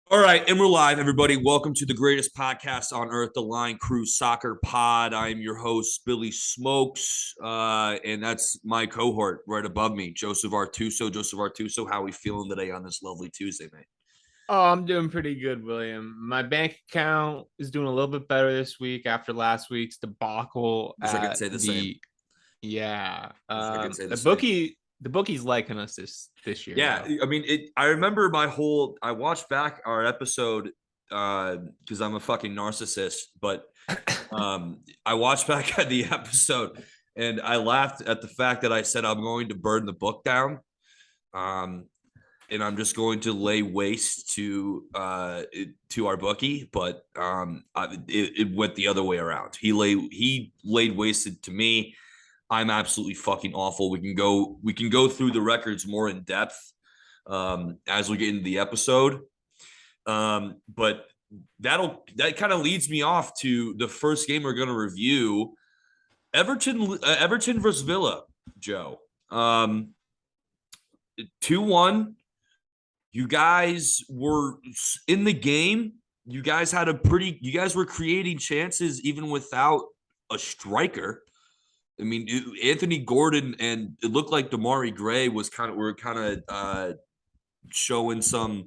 All right, and we're live, everybody. Welcome to the greatest podcast on earth, the Line Crew Soccer Pod. I am your host, Billy Smokes, and that's my cohort right above me, Joseph Artuso. Joseph Artuso, how are we feeling today on this lovely Tuesday, mate? Oh, I'm doing pretty good, William. My bank account is doing a little bit better this week after last week's debacle Wish I could at say the same. the yeah. Wish I could say the The same. bookie's liking us this year Yeah, though. I mean, I remember my whole. I watched back our episode because I'm a fucking narcissist, but I watched back at the episode and I laughed at the fact that I said I'm going to burn the book down. Um, and I'm just going to lay waste to our bookie, but it went the other way around. He laid wasted to me. I'm absolutely fucking awful. We can go through the records more in depth as we get into the episode. But that kind of leads me off to the first game we're going to review. Everton versus Villa, Joe. 2-1. You guys were in the game. You guys were creating chances even without a striker. I mean, Anthony Gordon and it looked like Damari Gray were kind of showing some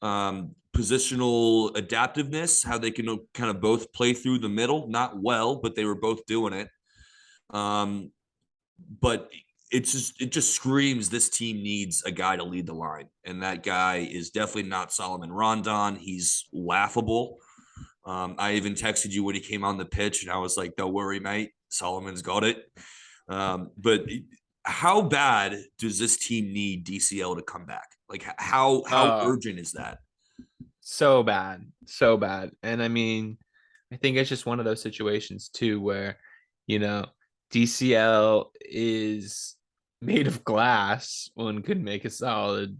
positional adaptiveness, how they can kind of both play through the middle. Not well, but they were both doing it. Um, but it just screams this team needs a guy to lead the line, and that guy is definitely not Solomon Rondon. He's laughable. I even texted you when he came on the pitch, and I was like, "Don't worry, mate. Solomon's got it." But how bad does this team need DCL to come back? Like how Uh urgent is that? so bad. So bad. And I mean, I think it's just one of those situations too where, you know, DCL is made of glass. One could make a solid.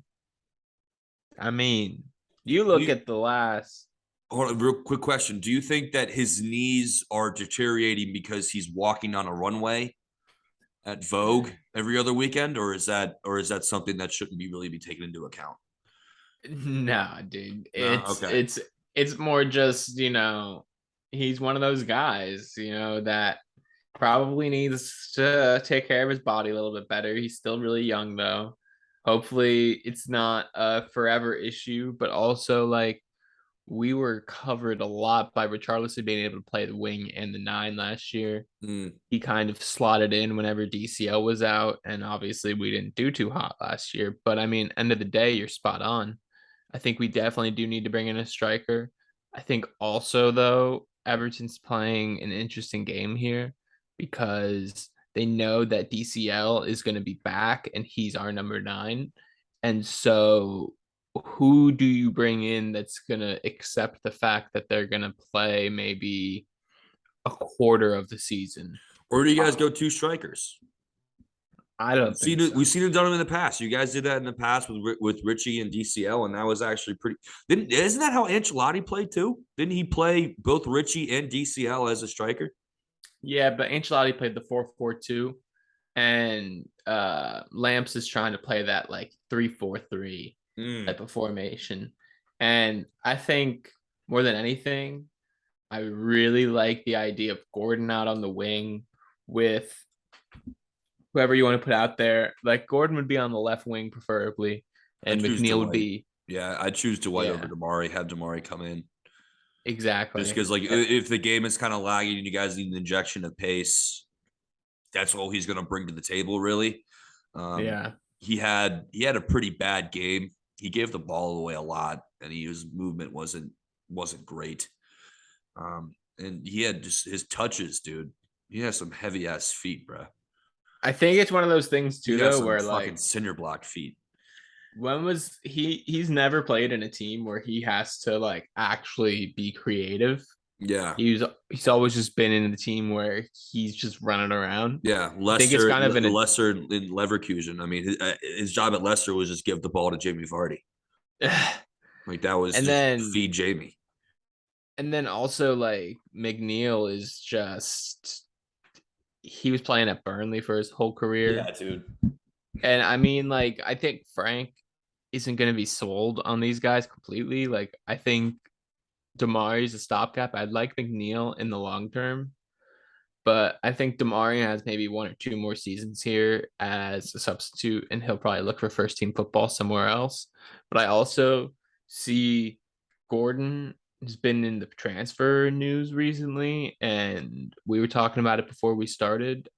I mean, you Do look you, at the last. Hold on, real quick question. Do you think that his knees are deteriorating because he's walking on a runway at Vogue every other weekend, or is that something that shouldn't be really be taken into account? Nah, dude. No, It's okay. it's it's more just, he's one of those guys, that probably needs to take care of his body a little bit better. He's still really young though. Hopefully it's not a forever issue, but also like we were covered a lot by Richarlison being able to play the wing and the nine last year. Mm, He kind of slotted in whenever DCL was out, and obviously we didn't do too hot last year. But I mean, end of the day, you're spot on. I think we definitely do need to bring in a striker. I think also though, Everton's playing an interesting game here because they know that DCL is going to be back and he's our number nine. And so who do you bring in that's going to accept the fact that they're going to play maybe a quarter of the season? or do you guys Uh, go two strikers? I We've don't seen think it. so. We've seen it done in the past. You guys did that in the past with Richie and DCL, and that was actually pretty. Didn't isn't that how Ancelotti played too? Didn't he play both Richie and DCL as a striker? Yeah, but Ancelotti played the 4-4-2, and Lamps is trying to play that like 3-4-3 Mm. type of formation. And I think more than anything, I really like the idea of Gordon out on the wing with whoever you want to put out there. Like Gordon would be on the left wing preferably, I and choose McNeil would Dwight. be Yeah, I choose Dwight over yeah, Damari. Have Damari come in just exactly. because, like, if the game is kind of lagging and you guys need an injection of pace, that's all he's going to bring to the table, really. Um, Yeah. he had a pretty bad game. He gave the ball away a lot, and his movement wasn't great. And he had just his touches, dude. He has some heavy ass feet, bro. I think it's one of those things He too got though some where fucking like cinder block feet. when was he's never played in a team where he has to like actually be creative. Yeah, He's always just been in the team where he's just running around. yeah. I think it's kind of Leicester in Leverkusen. I mean, his job at Leicester was just give the ball to Jamie Vardy. Like that was and just then feed Jamie. also like McNeil is just he was playing at Burnley for his whole career. Yeah, dude. And I mean like I think Frank isn't going to be sold on these guys completely. Like I think Damari is a stopgap. I'd like McNeil in the long term, but I think Damari has maybe one or two more seasons here as a substitute, and he'll probably look for first team football somewhere else. But I also see Gordon has been in the transfer news recently, and we were talking about it before we started.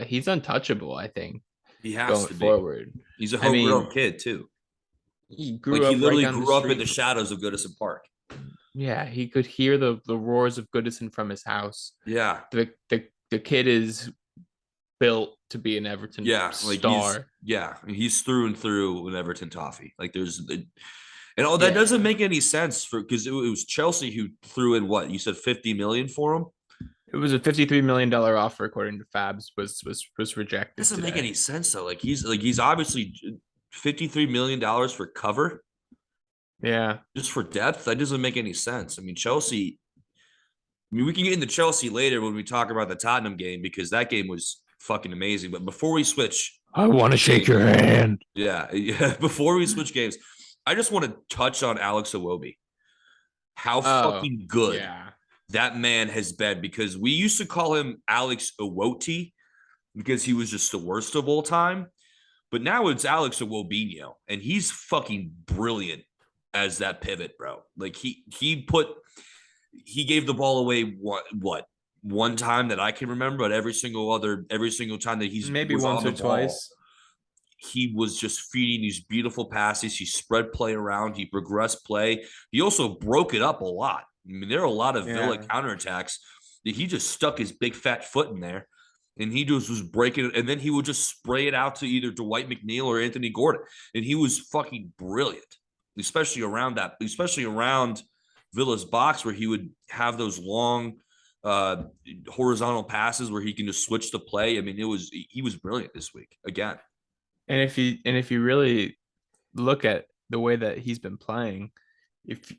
He's untouchable, I think, He has going to be. forward. He's a I homegrown mean, kid too. he Like grew he up right literally down the grew up in street the from, shadows of Goodison Park. yeah, he could hear the roars of Goodison from his house. Yeah. The kid is built to be an Everton Yeah. Like star. he's through and through an Everton toffee. Like and all that doesn't Yeah. make any sense because it was Chelsea who threw in what you said 50 million for him. It was a $53 million offer according to Fabs was rejected Doesn't make today. any sense though. He's obviously $53 million for cover Yeah. just for depth. That doesn't make any sense. I mean, Chelsea. I mean, we can get into Chelsea later when we talk about the Tottenham game because that game was fucking amazing. But before we switch, I want to shake your hand. yeah, before we switch games, I just want to touch on Alex Iwobi. How Oh, fucking good yeah. that man has been because we used to call him Alex Iwoti because he was just the worst of all time. But now it's Alex Iwobinho, and he's fucking brilliant as that pivot, bro. Like he gave the ball away what one time that I can remember, but every single time that he Maybe was on once the or ball, twice. he was just feeding these beautiful passes. He spread play around. He progressed play. He also broke it up a lot. I mean, there are a lot of Villa Yeah. counterattacks that he just stuck his big fat foot in there. And he just was breaking it, and then he would just spray it out to either Dwight McNeil or Anthony Gordon. And he was fucking brilliant, especially around Villa's box where he would have those long horizontal passes where he can just switch the play. I mean, he was brilliant this week again. And if you really look at the way that he's been playing, if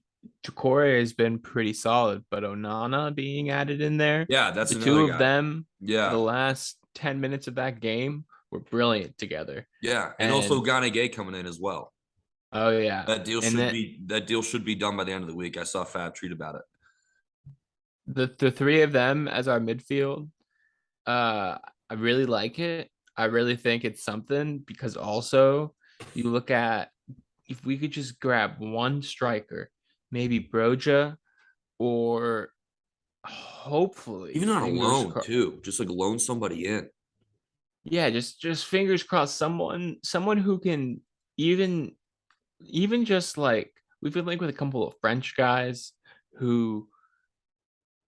Chikore has been pretty solid, but Onana being added in there, Yeah, that's the another two of guy. them for the Yeah, last 10 minutes of that game were brilliant together. yeah, and also And Gane Gay coming in as well. oh yeah. And then That deal should be done by the end of the week. I saw Fab tweet about it. the three of them as our midfield, I really like it. I really think it's something because also you look at if we could just grab one striker, maybe Broja or Even hopefully on a fingers loan crossed. too, just like loan somebody in. Yeah, just fingers crossed someone who can even even just like we've been linked with a couple of French guys who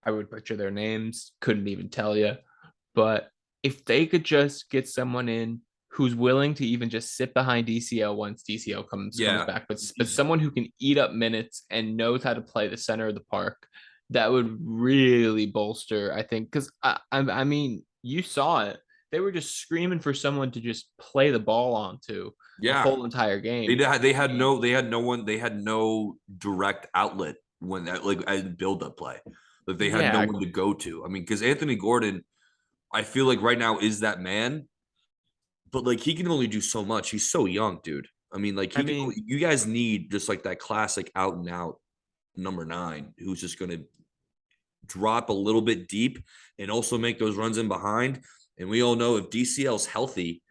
I would butcher their names, couldn't even tell you. But if they could just get someone in who's willing to even just sit behind DCL once DCL comes Yeah, back, but someone who can eat up minutes and knows how to play the center of the park, that would really bolster, I think. Because I mean, you saw it. They were just screaming for someone to just play the ball onto the yeah. whole entire They game. had they had no they had no one they had no direct outlet when that like as build up play. Like they had no Yeah, one to go to. I mean, because Anthony Gordon, I feel like right now is that man, but like he can only do so much. He's so young, dude. I mean, like I mean, you guys need just like that classic out and out number nine who's just gonna drop a little bit deep and also make those runs in behind. And we all know if DCL's healthy,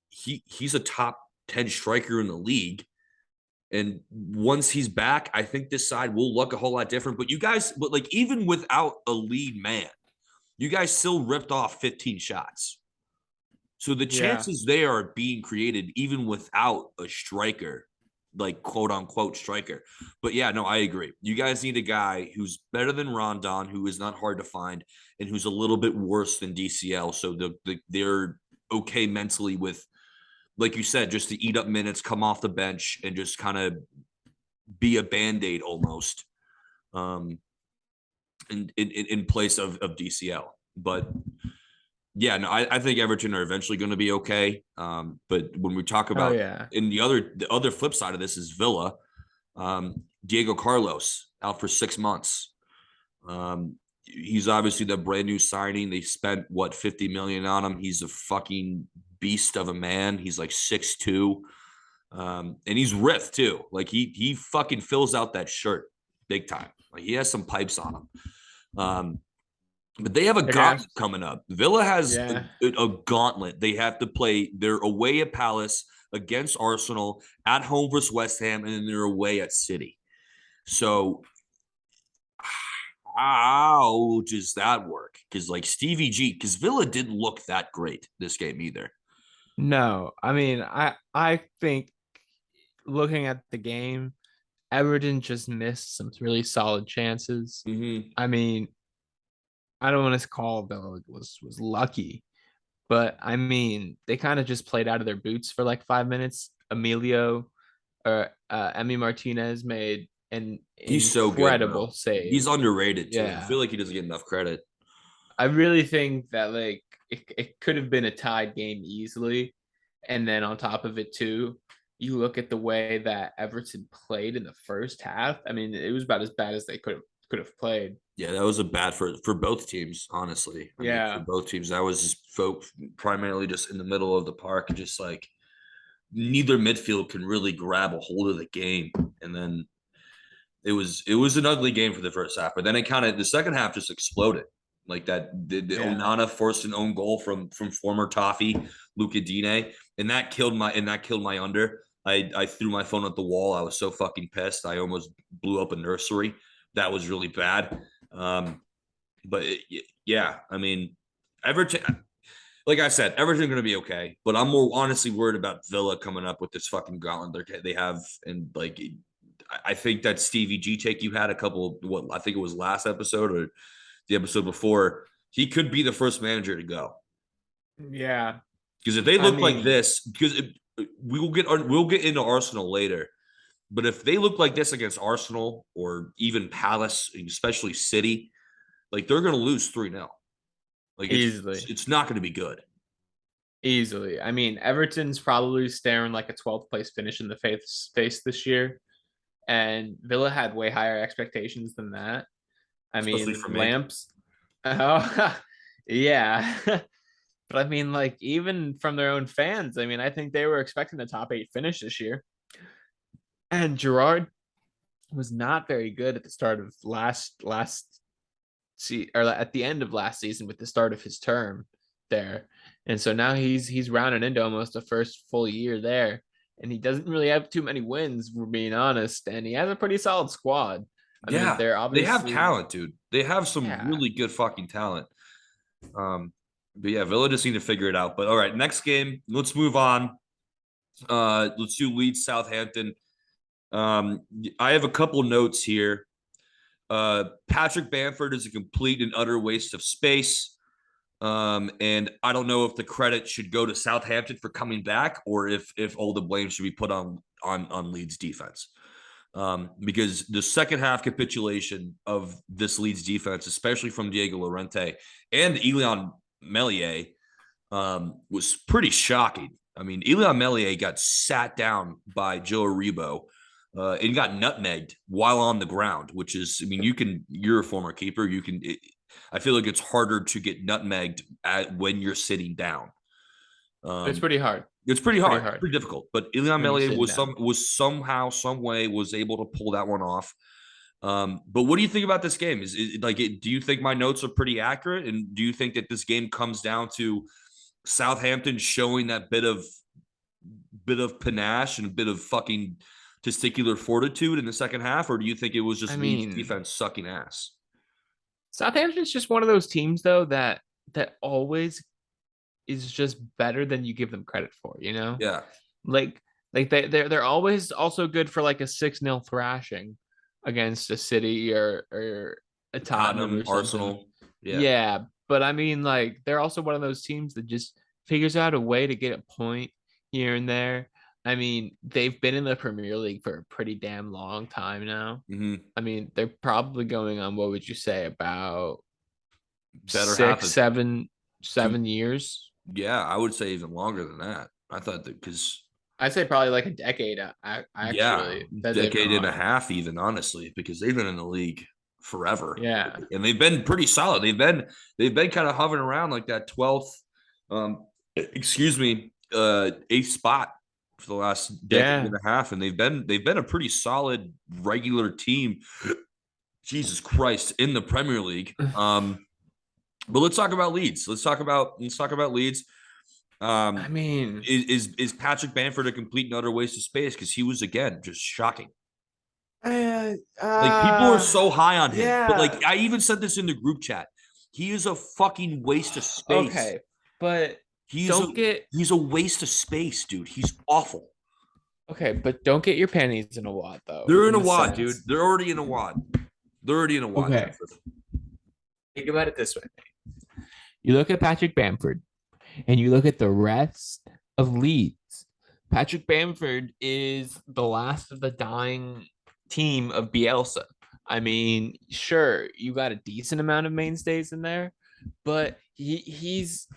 he's a top 10 striker in the league. And once he's back, I think this side will look a whole lot different. But like even without a lead man, you guys still ripped off 15 shots. So the yeah. chances they are being created even without a striker, like quote unquote striker. But yeah, no, I agree. You guys need a guy who's better than Rondon, who is not hard to find, and who's a little bit worse than DCL. So they're okay mentally with, like you said, just to eat up minutes, come off the bench, and just kind of be a band-aid almost in place of DCL. But yeah, no, I think Everton are eventually going to be okay. But when we talk Oh about yeah. and the other flip side of this is Villa, Diego Carlos out for 6 months. He's obviously the brand new signing. They spent what 50 million on him. He's a fucking beast of a man. He's like 6'2". And he's ripped too. Like he fucking fills out that shirt big time. Like he has some pipes on him. But they have a They're gonna have, gauntlet coming up. Villa has yeah. a gauntlet. They have to play. They're away at Palace, against Arsenal, at home versus West Ham, and then they're away at City. So how does that work? Because like Stevie G, because Villa didn't look that great this game either. No, I mean, I think looking at the game, Everton just missed some really solid chances. Mm-hmm. I mean, I don't want to call Villa was lucky, but I mean, they kind of just played out of their boots for like 5 minutes. Emilio or Emi Martinez made an He's so good, bro. incredible save. He's underrated too. I Yeah, feel like he doesn't get enough credit. I really think that like it could have been a tied game easily. And then on top of it too, you look at the way that Everton played in the first half. I mean, it was about as bad as they could have played. Yeah, that was a bad for both teams, honestly. I mean, for Yeah. both teams, that was just primarily just in the middle of the park, just like neither midfield can really grab a hold of the game. And then it was an ugly game for the first half, but then it kind of the second half just exploded. Like that, the Yeah. Onana forced an own goal from former Toffee Luca Dine, and that killed my under. I threw my phone at the wall. I was so fucking pissed. I almost blew up a nursery. That was really bad. Um, but yeah, I mean, Everton. Like I said, Everton's going to be okay, but I'm more honestly worried about Villa coming up with this fucking gauntlet they have, and like I think that Stevie G take you had a couple. What I think it was last episode or the episode before. He could be the first manager to go Yeah. because if they I look like mean, this, because we'll get into Arsenal later, but if they look like this against Arsenal or even Palace, especially City, like they're going to lose 3-0. Like easily. it's not going to be good. Easily. I mean, Everton's probably staring like a 12th place finish in the face this year. And Villa had way higher expectations than that. I Especially for mean, me. Lamps. Oh, yeah. But I mean, like, even from their own fans, I mean, I think they were expecting the top eight finish this year. And Gerard was not very good at the start of last see or at the end of last season with the start of his term there. And so now he's rounding into almost a first full year there. And he doesn't really have too many wins, we're being honest. And he has a pretty solid squad. I mean, Yeah, they're they have obviously, talent, dude. They have some yeah. really good fucking talent. But yeah, Villa just need to figure it out. But all right, next game, let's move on. Let's do Leeds Southampton. I have a couple notes here. Patrick Bamford is a complete and utter waste of space. And I don't know if the credit should go to Southampton for coming back or if all the blame should be put on Leeds defense. Because the second half capitulation of this Leeds defense, especially from Diego Llorente and Ilian Meslier, was pretty shocking. I mean, Ilian Meslier got sat down by Joe Aribo and got nutmegged while on the ground, which is, I mean, you're a former keeper. I feel like it's harder to get nutmegged when you're sitting down. It's pretty hard. It's pretty hard. Pretty It's pretty difficult. But Ilian when you're Meslier sitting down. was somehow, some way was able to pull that one off. But what do you think about this game? Is it like do you think my notes are pretty accurate? And do you think that this game comes down to Southampton showing that bit of panache and a bit of fucking testicular fortitude in the second half, or do you think it was I just Leeds mean, defense sucking ass? Southampton's just one of those teams though that always is just better than you give them credit for, you know? Yeah. Like they're always also good for like a 6-0 thrashing against a City or a Tottenham Tottenham, or something. Arsenal. Yeah. Yeah, but I mean like they're also one of those teams that just figures out a way to get a point here and there. I mean, they've been in the Premier League for a pretty damn long time now. Mm-hmm. I mean, they're probably going on what would you say about Better half six, of seven, two. 7 years? Yeah, I would say even longer than that. I thought that because I'd say probably like a decade. yeah, Actually, that they've been decade and a on. half, even honestly, because they've been in the league forever, Yeah, and they've been pretty solid. They've been kind of hovering around like that 12th, excuse me, eighth spot for the last decade Yeah. and a half, and they've been a pretty solid regular team. Jesus Christ, in the Premier League. But let's talk about Leeds. Let's talk about Leeds. I mean, Is Patrick Bamford a complete and utter waste of space? Because he was again just shocking. Like people are so high on him, but yeah. like I even said this in the group chat. He is a fucking waste of space. Okay, but He's a don't get he's a waste of space, dude. He's awful. okay, but don't get your panties in a wad though. They're in In a the wad, dude. sense, They're already in a wad. They're already in a wad. okay, think about it this way. You look at Patrick Bamford, and you look at the rest of Leeds. Patrick Bamford is the last of the dying team of Bielsa. I mean, sure, you got a decent amount of mainstays in there, but he's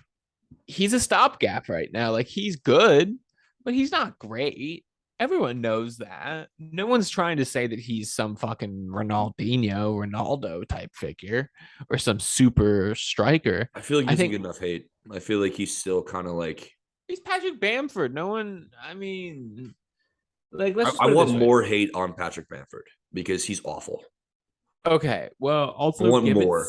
a stopgap right now. Like he's good, but he's not great. Everyone knows that. No one's trying to say that he's some fucking Ronaldo type figure or some super striker. I feel like he I doesn't think get enough hate. I feel like he's still kind of like he's Patrick Bamford. No one, I mean, like, let's just I put it want this way. more hate on Patrick Bamford because he's awful. Okay, well, I also want more.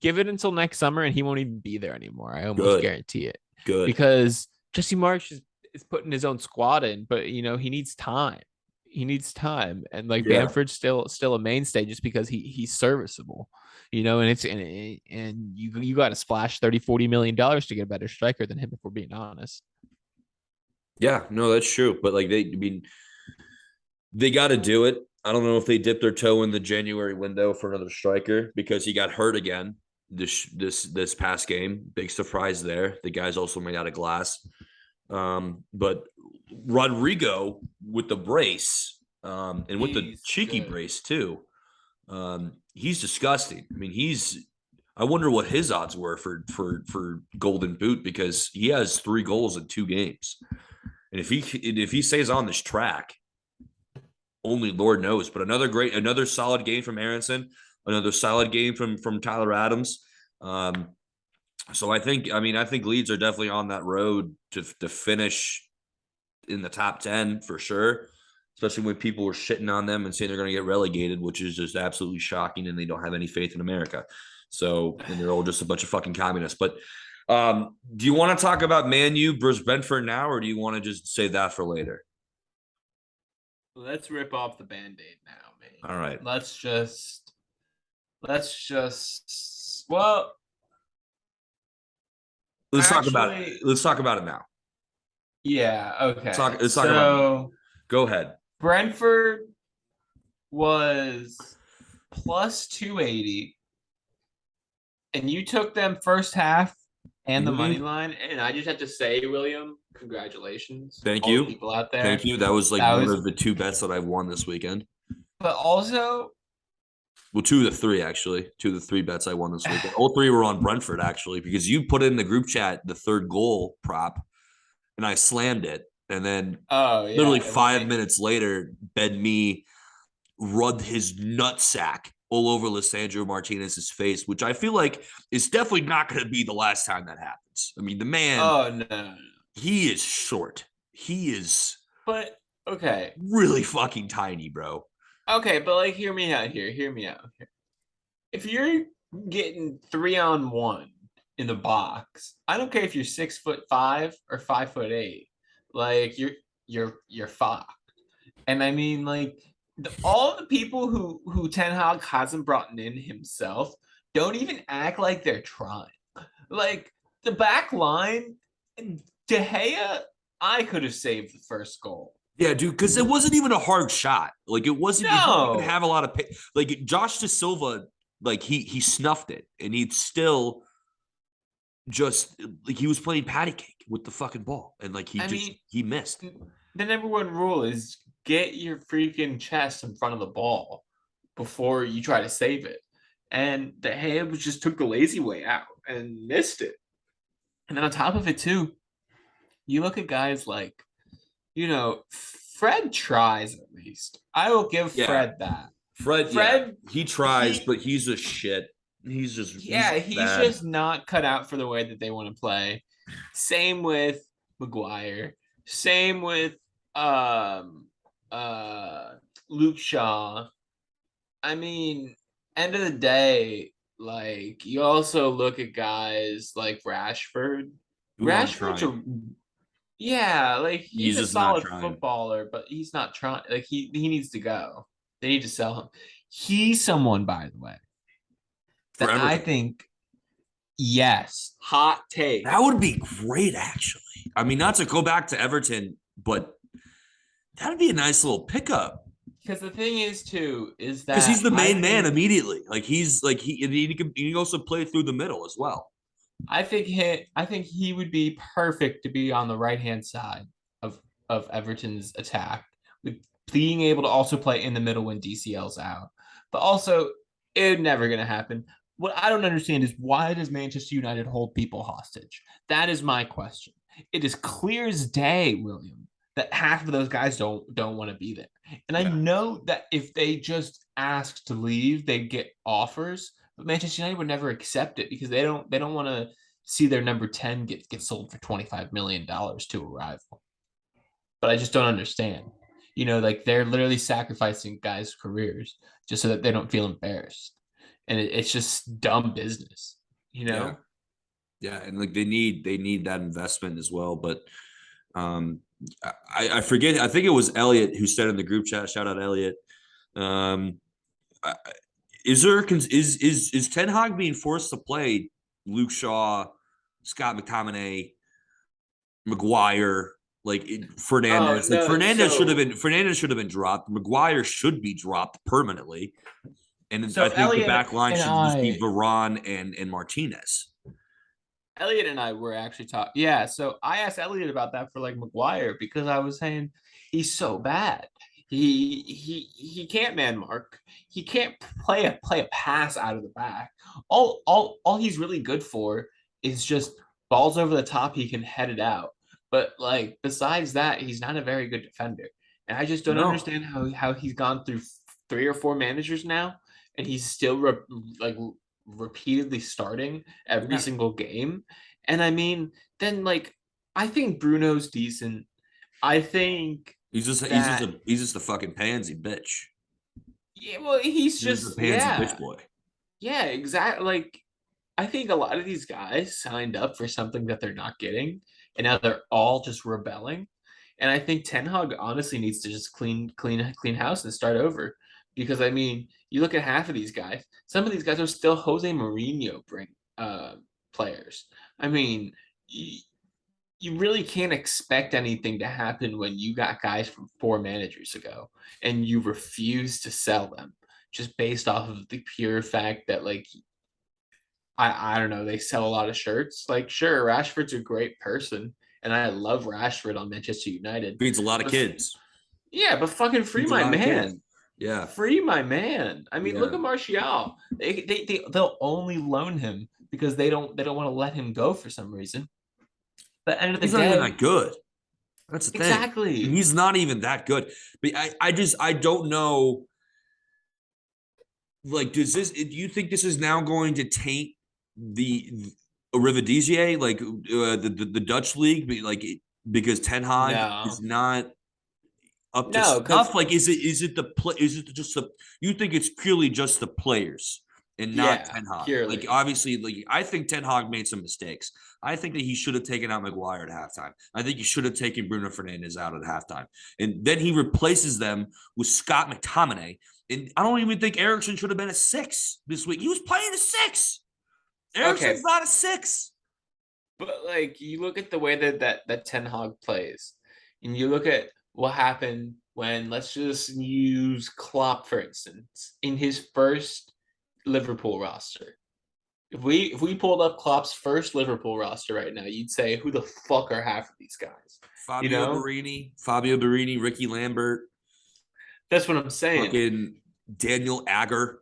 give it until next summer and he won't even be there anymore. I almost Good. guarantee it. Good. Because Jesse Marsh is putting his own squad in, but he needs time. He needs time. And like Yeah. Bamford's still a mainstay just because he's serviceable. And it's and you got to splash 30-40 million dollars to get a better striker than him, if we're being honest. Yeah, no, that's true. But like they got to do it. I don't know if they dipped their toe in the January window for another striker because he got hurt again this past game. Big surprise there. The guy's also made out of glass. But Rodrigo with the brace and with the He's cheeky good. brace too. He's disgusting. I mean, I wonder what his odds were for Golden Boot because he has 3 goals in 2 games. And if he stays on this track, only Lord knows. But another solid game from Aronson, another solid game from Tyler Adams. So I think Leeds are definitely on that road to finish in the top 10 for sure. Especially when people were shitting on them and saying they're going to get relegated, which is just absolutely shocking, and they don't have any faith in America. So, and they're all just a bunch of fucking communists. But do you want to talk about Man U versus Brentford now, or do you want to just say that for later? Let's rip off the Band-Aid now, man. All right. Let's just well, let's talk about it. Let's talk about it now. Yeah, okay. Let's talk about it. Go ahead. Brentford was plus 280, and you took them first half and the money line. And I just have to say, William, congratulations. Thank all you. the people out there. Thank you. That was one of the 2 bets that I won this weekend. But also, well, 2 of the 3 actually. 2 of the 3 bets I won this weekend. All 3 were on Brentford actually, because you put in the group chat the 3rd goal prop, and I slammed it. And then literally 5 minutes later, Ben Mee rubbed his nutsack all over Lisandro Martinez's face, which I feel like is definitely not going to be the last time that happens. I mean, the man. Oh, no. He is short. He is. But, okay. Really fucking tiny, bro. Okay, but like, hear me out here. If you're getting 3-on-1 in the box, I don't care if you're 6'5" or 5'8". Like you're fucked. And I mean, like all the people who Ten Hag hasn't brought in himself don't even act like they're trying. Like the back line, De Gea, I could have saved the first goal. Yeah, dude, because it wasn't even a hard shot. Like it wasn't. No. He didn't even have a lot of like Josh Da Silva. Like he snuffed it, and he'd still just like he was playing patty cake with the fucking ball, and like he missed. The number one rule is get your freaking chest in front of the ball before you try to save it. And De Gea just took the lazy way out and missed it. And then on top of it too, you look at guys like, Fred tries at least. I will give Fred that. Fred, he tries, but he's a shit. He's just not cut out for the way that they want to play. Same with Maguire. Same with um, uh, Luke Shaw. I mean, end of the day, like you also look at guys like Rashford. Who aren't Rashford's trying. a yeah, like he's He's a just not solid trying footballer, but he's not trying. Like he needs to go. They need to sell him. He's someone, by the way, for that I Everton. think yes, hot take. That would be great, actually. I mean, not to go back to Everton, but that'd be a nice little pickup Because the thing is, too, is because he's that the I main man think immediately. Like he's like he can also play through the middle as well. I think he would be perfect to be on the right hand side of Everton's attack, with being able to also play in the middle when DCL's out. But also, it's never going to happen. What I don't understand is why does Manchester United hold people hostage? That is my question. It is clear as day, William, that half of those guys don't want to be there. And I Yeah. know that if they just asked to leave, they'd get offers, but Manchester United would never accept it because they don't want to see their number 10 get sold for $25 million to a rival. But I just don't understand. You know, like they're literally sacrificing guys' careers just so that they don't feel embarrassed. And it's just dumb business, you Yeah. know? Yeah. And like they need that investment as well. But um I forget, I think it was Elliot who said in the group chat, shout out Elliot. Um I- is there is Ten Hag being forced to play Luke Shaw, Scott McTominay, Maguire, like Oh Fernandez? Like no, Fernandez should have been dropped. Maguire should be dropped permanently, and I so think the back line and should just be I Varane and Martinez. Elliot and I were actually talking. Yeah, so I asked Elliot about that for like Maguire because I was saying he's so bad. He can't man mark. He can't play a pass out of the back. All he's really good for is just balls over the top. He can head it out. But like besides that, he's not a very good defender. And I just don't No, understand how he's gone through 3 or 4 managers now, and he's still like repeatedly starting every yeah, single game. And I mean, then like I think Bruno's decent. I think that he's just a fucking pansy bitch. yeah, well, he's He's just a just pansy bitch yeah, boy. yeah, exactly. Like I think a lot of these guys signed up for something that they're not getting, and now they're all just rebelling. And I think Ten Hag honestly needs to just clean house and start over. Because I mean, you look at half of these guys. Some of these guys are still Jose Mourinho bring players. I mean, you really can't expect anything to happen when you got guys from 4 managers ago and you refuse to sell them just based off of the pure fact that like I don't know, they sell a lot of shirts. Like sure, Rashford's a great person and I love Rashford on Manchester United. Feeds a lot of But kids. yeah, but fucking free Feeds a my lot of kids. man. Yeah, Free my man. I mean, look yeah. at Martial. They'll only loan him because they don't want to let him go for some reason. But end of the He's not even day, that good. That's the thing. exactly. He's not even that good. But I don't know. Like, do you think this is now going to taint the Eredivisie, like the Dutch league, because Ten Hag No, is not up to no, because snuff? Like, is it the play? Is it just the? You think it's purely just the players and not yeah, Ten Hag? Like, purely. obviously, like I think Ten Hag made some mistakes. I think that he should have taken out Maguire at halftime. I think he should have taken Bruno Fernandez out at halftime, and then he replaces them with Scott McTominay. And I don't even think Ericsson should have been a 6 this week. He was playing a 6. Ericsson's Okay, not a 6. but like you look at the way that Ten Hag plays, and you look at what happened when let's just use Klopp for instance in his first Liverpool roster. If we pulled up Klopp's first Liverpool roster right now, you'd say who the fuck are half of these guys? You know, Fabio Barini, Ricky Lambert, that's what I'm saying. fucking Daniel Agger,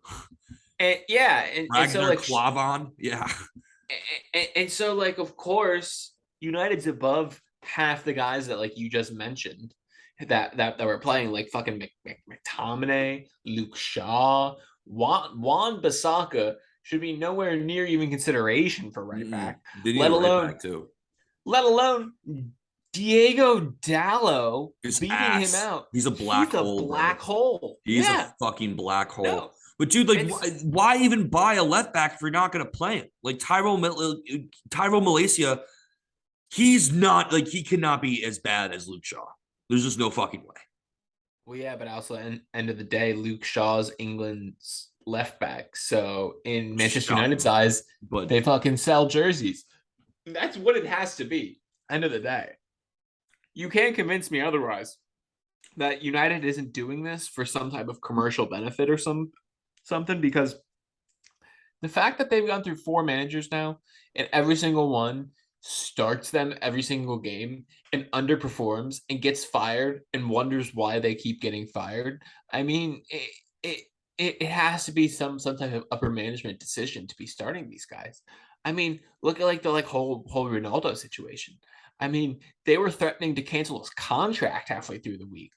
And yeah, and so Ragnar like Klavan. Yeah. and so like of course United's above half the guys that like you just mentioned that were playing like fucking McTominay, Luke Shaw, Juan Bissaka should be nowhere near even consideration for right Mm-mm. back, They need let a right alone back too. let alone Diego Dallo His beating him ass. out. He's a black He's a hole, bro. black hole. He's a Yeah. fucking black hole. No. But dude, like, It's why even buy a left back if you're not going to play him? Like Tyro Malaysia, he's not like he cannot be as bad as Luke Shaw. There's just no fucking way. well, yeah, but also end of the day, Luke Shaw's England's left back. So in Manchester Shut United's up. eyes, But they fucking sell jerseys. That's what it has to be. End of the day. You can't convince me otherwise that United isn't doing this for some type of commercial benefit or something, because the fact that they've gone through 4 managers now and every single one starts them every single game and underperforms and gets fired and wonders why they keep getting fired. I mean, it has to be some type of upper management decision to be starting these guys. I mean, look at like the whole Ronaldo situation. I mean, they were threatening to cancel his contract halfway through the week.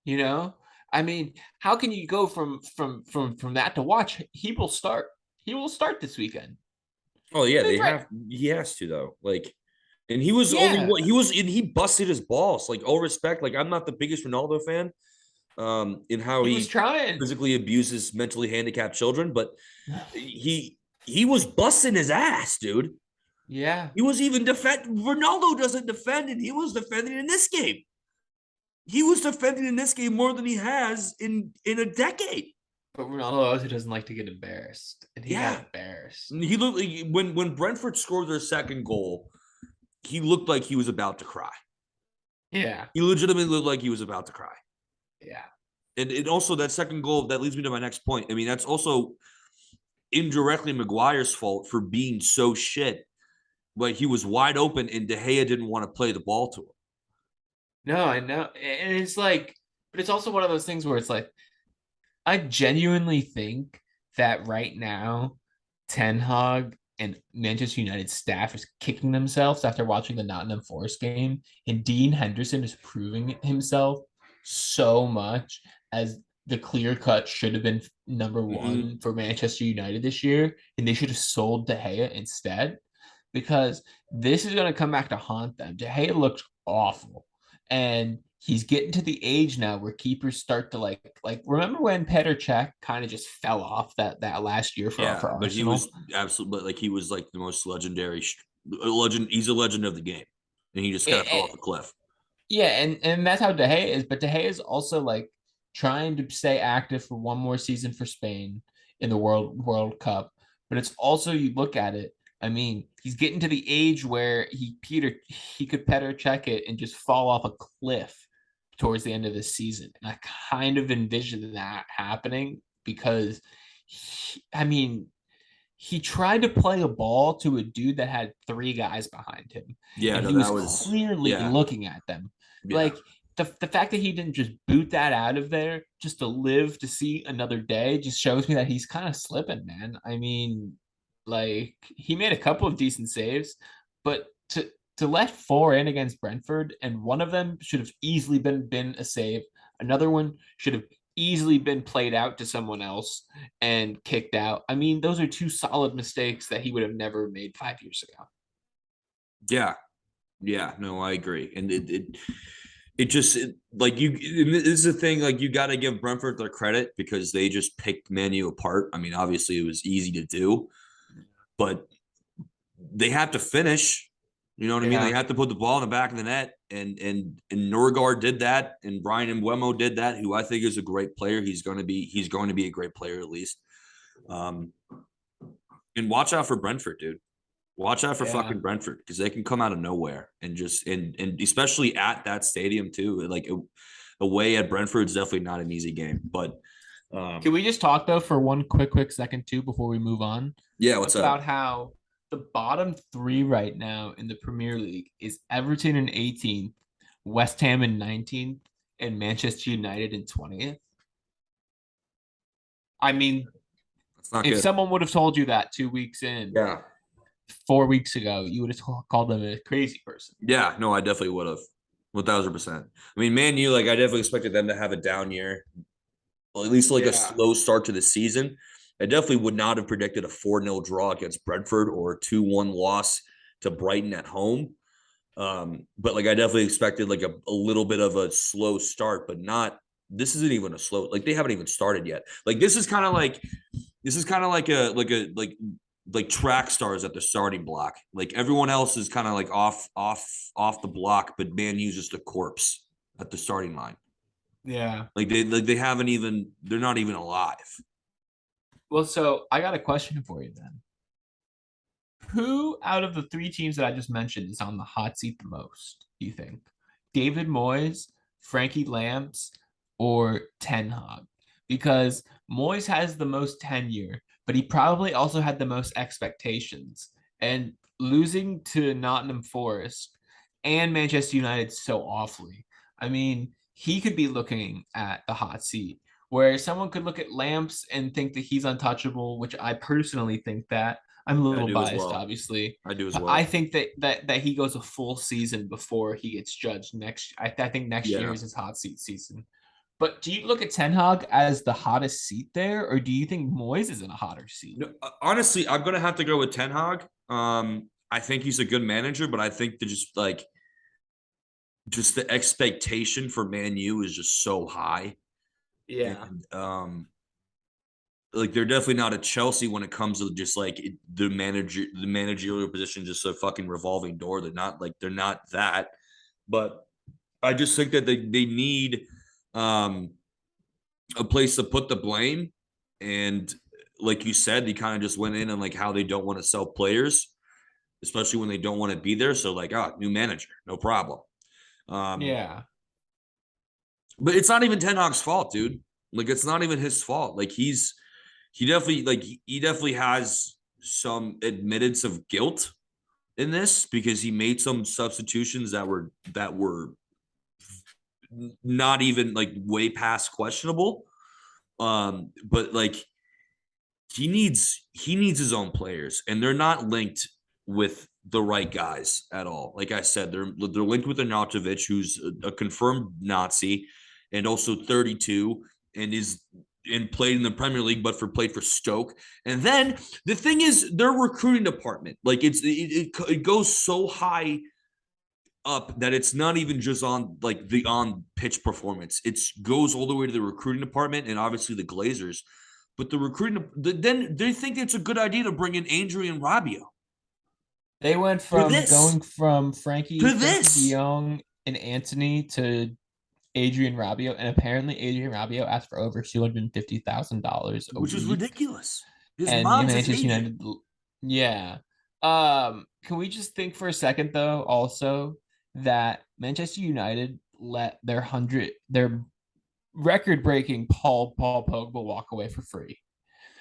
You know, I mean, how can you go from that to watch? He will start. He will start this weekend. oh yeah, They they threat- have. He has to though. Like, and he was only Yeah, what he was, and he busted his balls. Like, all respect. Like, I'm not the biggest Ronaldo fan. In how he was he trying. physically abuses mentally handicapped children, but he was busting his ass, dude. Yeah, He was even defend. Ronaldo doesn't defend, and he was defending in this game. He was defending in this game more than he has in a decade. but Ronaldo also doesn't like to get embarrassed, and he got Yeah, embarrassed. he looked like when Brentford scored their second goal, he looked like he was about to cry. Yeah, He legitimately looked like he was about to cry. yeah, And it also that second goal that leads me to my next point. I mean, that's also indirectly Maguire's fault for being so shit. But he was wide open, and De Gea didn't want to play the ball to him. no, I know, and it's like, but it's also one of those things where it's like, I genuinely think that right now, Ten Hag and Manchester United staff is kicking themselves after watching the Nottingham Forest game, and Dean Henderson is proving himself so much as the clear cut should have been number one for Manchester United this year, and they should have sold De Gea instead, because this is going to come back to haunt them. De Gea looks awful, and he's getting to the age now where keepers start to like remember when Petr Cech kind of just fell off that last year Yeah, for but he Arsenal. was absolutely like he was like the most legendary legend. He's a legend of the game, and he just kind of fell off a cliff. Yeah, and that's how De Gea is, but De Gea is also like trying to stay active for one more season for Spain in the World Cup. But it's also, you look at it, I mean, he's getting to the age where he could Petr Cech it and just fall off a cliff towards the end of the season. And I kind of envision that happening because I mean, he tried to play a ball to a dude that had 3 guys behind him, Yeah, and no, he was that was clearly yeah, looking at them. yeah, Like the fact that he didn't just boot that out of there just to live to see another day just shows me that he's kind of slipping, man. I mean, like he made a couple of decent saves, but to let 4 in against Brentford, and one of them should have easily been a save. Another one should have easily been played out to someone else and kicked out. I mean, those are 2 solid mistakes that he would have never made 5 years ago. yeah, yeah. No, I agree, and it just like you. This is the thing. Like you got to give Brentford their credit because they just picked Manu apart. I mean, obviously it was easy to do, but they have to finish. You know what I mean? They have to put the ball in the back of the net, and Norgard did that, and Brian Mbeumo did that, who I think is a great player. He's going to be a great player at least. And watch out for Brentford, dude. Watch out for fucking Brentford because they can come out of nowhere and just and especially at that stadium too. Like away at Brentford is definitely not an easy game. But Can we just talk though for one quick second too before we move on? yeah, what's about up? how the bottom 3 right now in the Premier League is Everton in 18th, West Ham in 19th, and Manchester United in 20th. I mean, That's not if good. someone would have told you that 2 weeks in, Yeah. 4 weeks ago, you would have called them a crazy person. Yeah, no, I definitely would have. 1000%. I mean, Man U, like I definitely expected them to have a down year. Well, at least like a slow start to the season. I definitely would not have predicted a 4-0 draw against Brentford or a 2-1 loss to Brighton at home. But like I definitely expected like a little bit of a slow start, but not. This isn't even a slow. Like they haven't even started yet. Like this is kind of like track stars at the starting block. Like everyone else is kind of like off the block, but Man U's just a corpse at the starting line. Yeah. Like they haven't even. They're not even alive. Well, so I got a question for you then. Who out of the three teams that I just mentioned is on the hot seat the most, do you think? David Moyes, Frankie Lamps, or Ten Hag? Because Moyes has the most tenure, but he probably also had the most expectations. And losing to Nottingham Forest and Manchester United so awfully. I mean, he could be looking at the hot seat where someone could look at Lamps and think that he's untouchable, which I personally think that. I'm a I little do as biased, well. obviously, I do as but I well. think that he goes a full season before he gets judged next. I think next year Yeah. is his hot seat season. But do you look at Ten Hag as the hottest seat there, or do you think Moyes is in a hotter seat? No, honestly, I'm gonna have to go with Ten Hag. I think he's a good manager, but I think that just the expectation for Man U is just so high, Yeah. and like they're definitely not a Chelsea when it comes to just like the managerial position, just a fucking revolving door. They're not that, but I just think that they need um a place to put the blame, and like you said, they kind of just went in and like how they don't want to sell players, especially when they don't want to be there. So like, new manager, no problem. Um, Yeah. but it's not even Ten Hag's fault, dude. Like it's not even his fault. Like he definitely has some admittance of guilt in this because he made some substitutions that were not even like way past questionable. But like he needs his own players, and they're not linked with the right guys at all. Like I said, they're linked with Arnautovic, who's a confirmed Nazi, and also 32, and played in the Premier League, but played for Stoke. And then the thing is, their recruiting department, like it goes so high up that it's not even just on like the on pitch performance. It goes all the way to the recruiting department and obviously the Glazers. But the recruiting, then they think it's a good idea to bring in Adrian Rabiot They went for from this, going from for Frankie De this, Jong and Anthony to Adrian Rabiot, and apparently Adrian Rabiot asked for over $250,000 a which is week. ridiculous. His And mom's his Manchester agent. United, yeah. Can we just think for a second though, also that Manchester United let their record-breaking Paul Pogba walk away for free.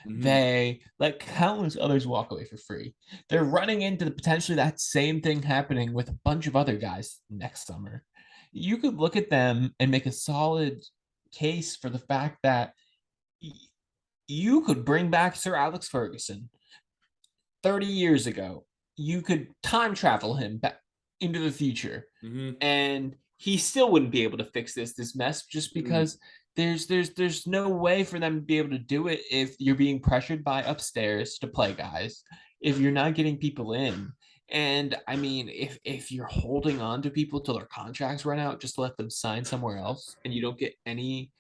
Mm-hmm. They let countless others walk away for free. They're running into the potentially that same thing happening with a bunch of other guys next summer. You could look at them and make a solid case for the fact that you could bring back Sir Alex Ferguson 30 years ago. You could time travel him back into the future, Mm-hmm. and he still wouldn't be able to fix this mess just Mm-hmm. because there's no way for them to be able to do it if you're being pressured by upstairs to play guys, if you're not getting people in. And I mean, if you're holding on to people till their contracts run out just to let them sign somewhere else and you don't get any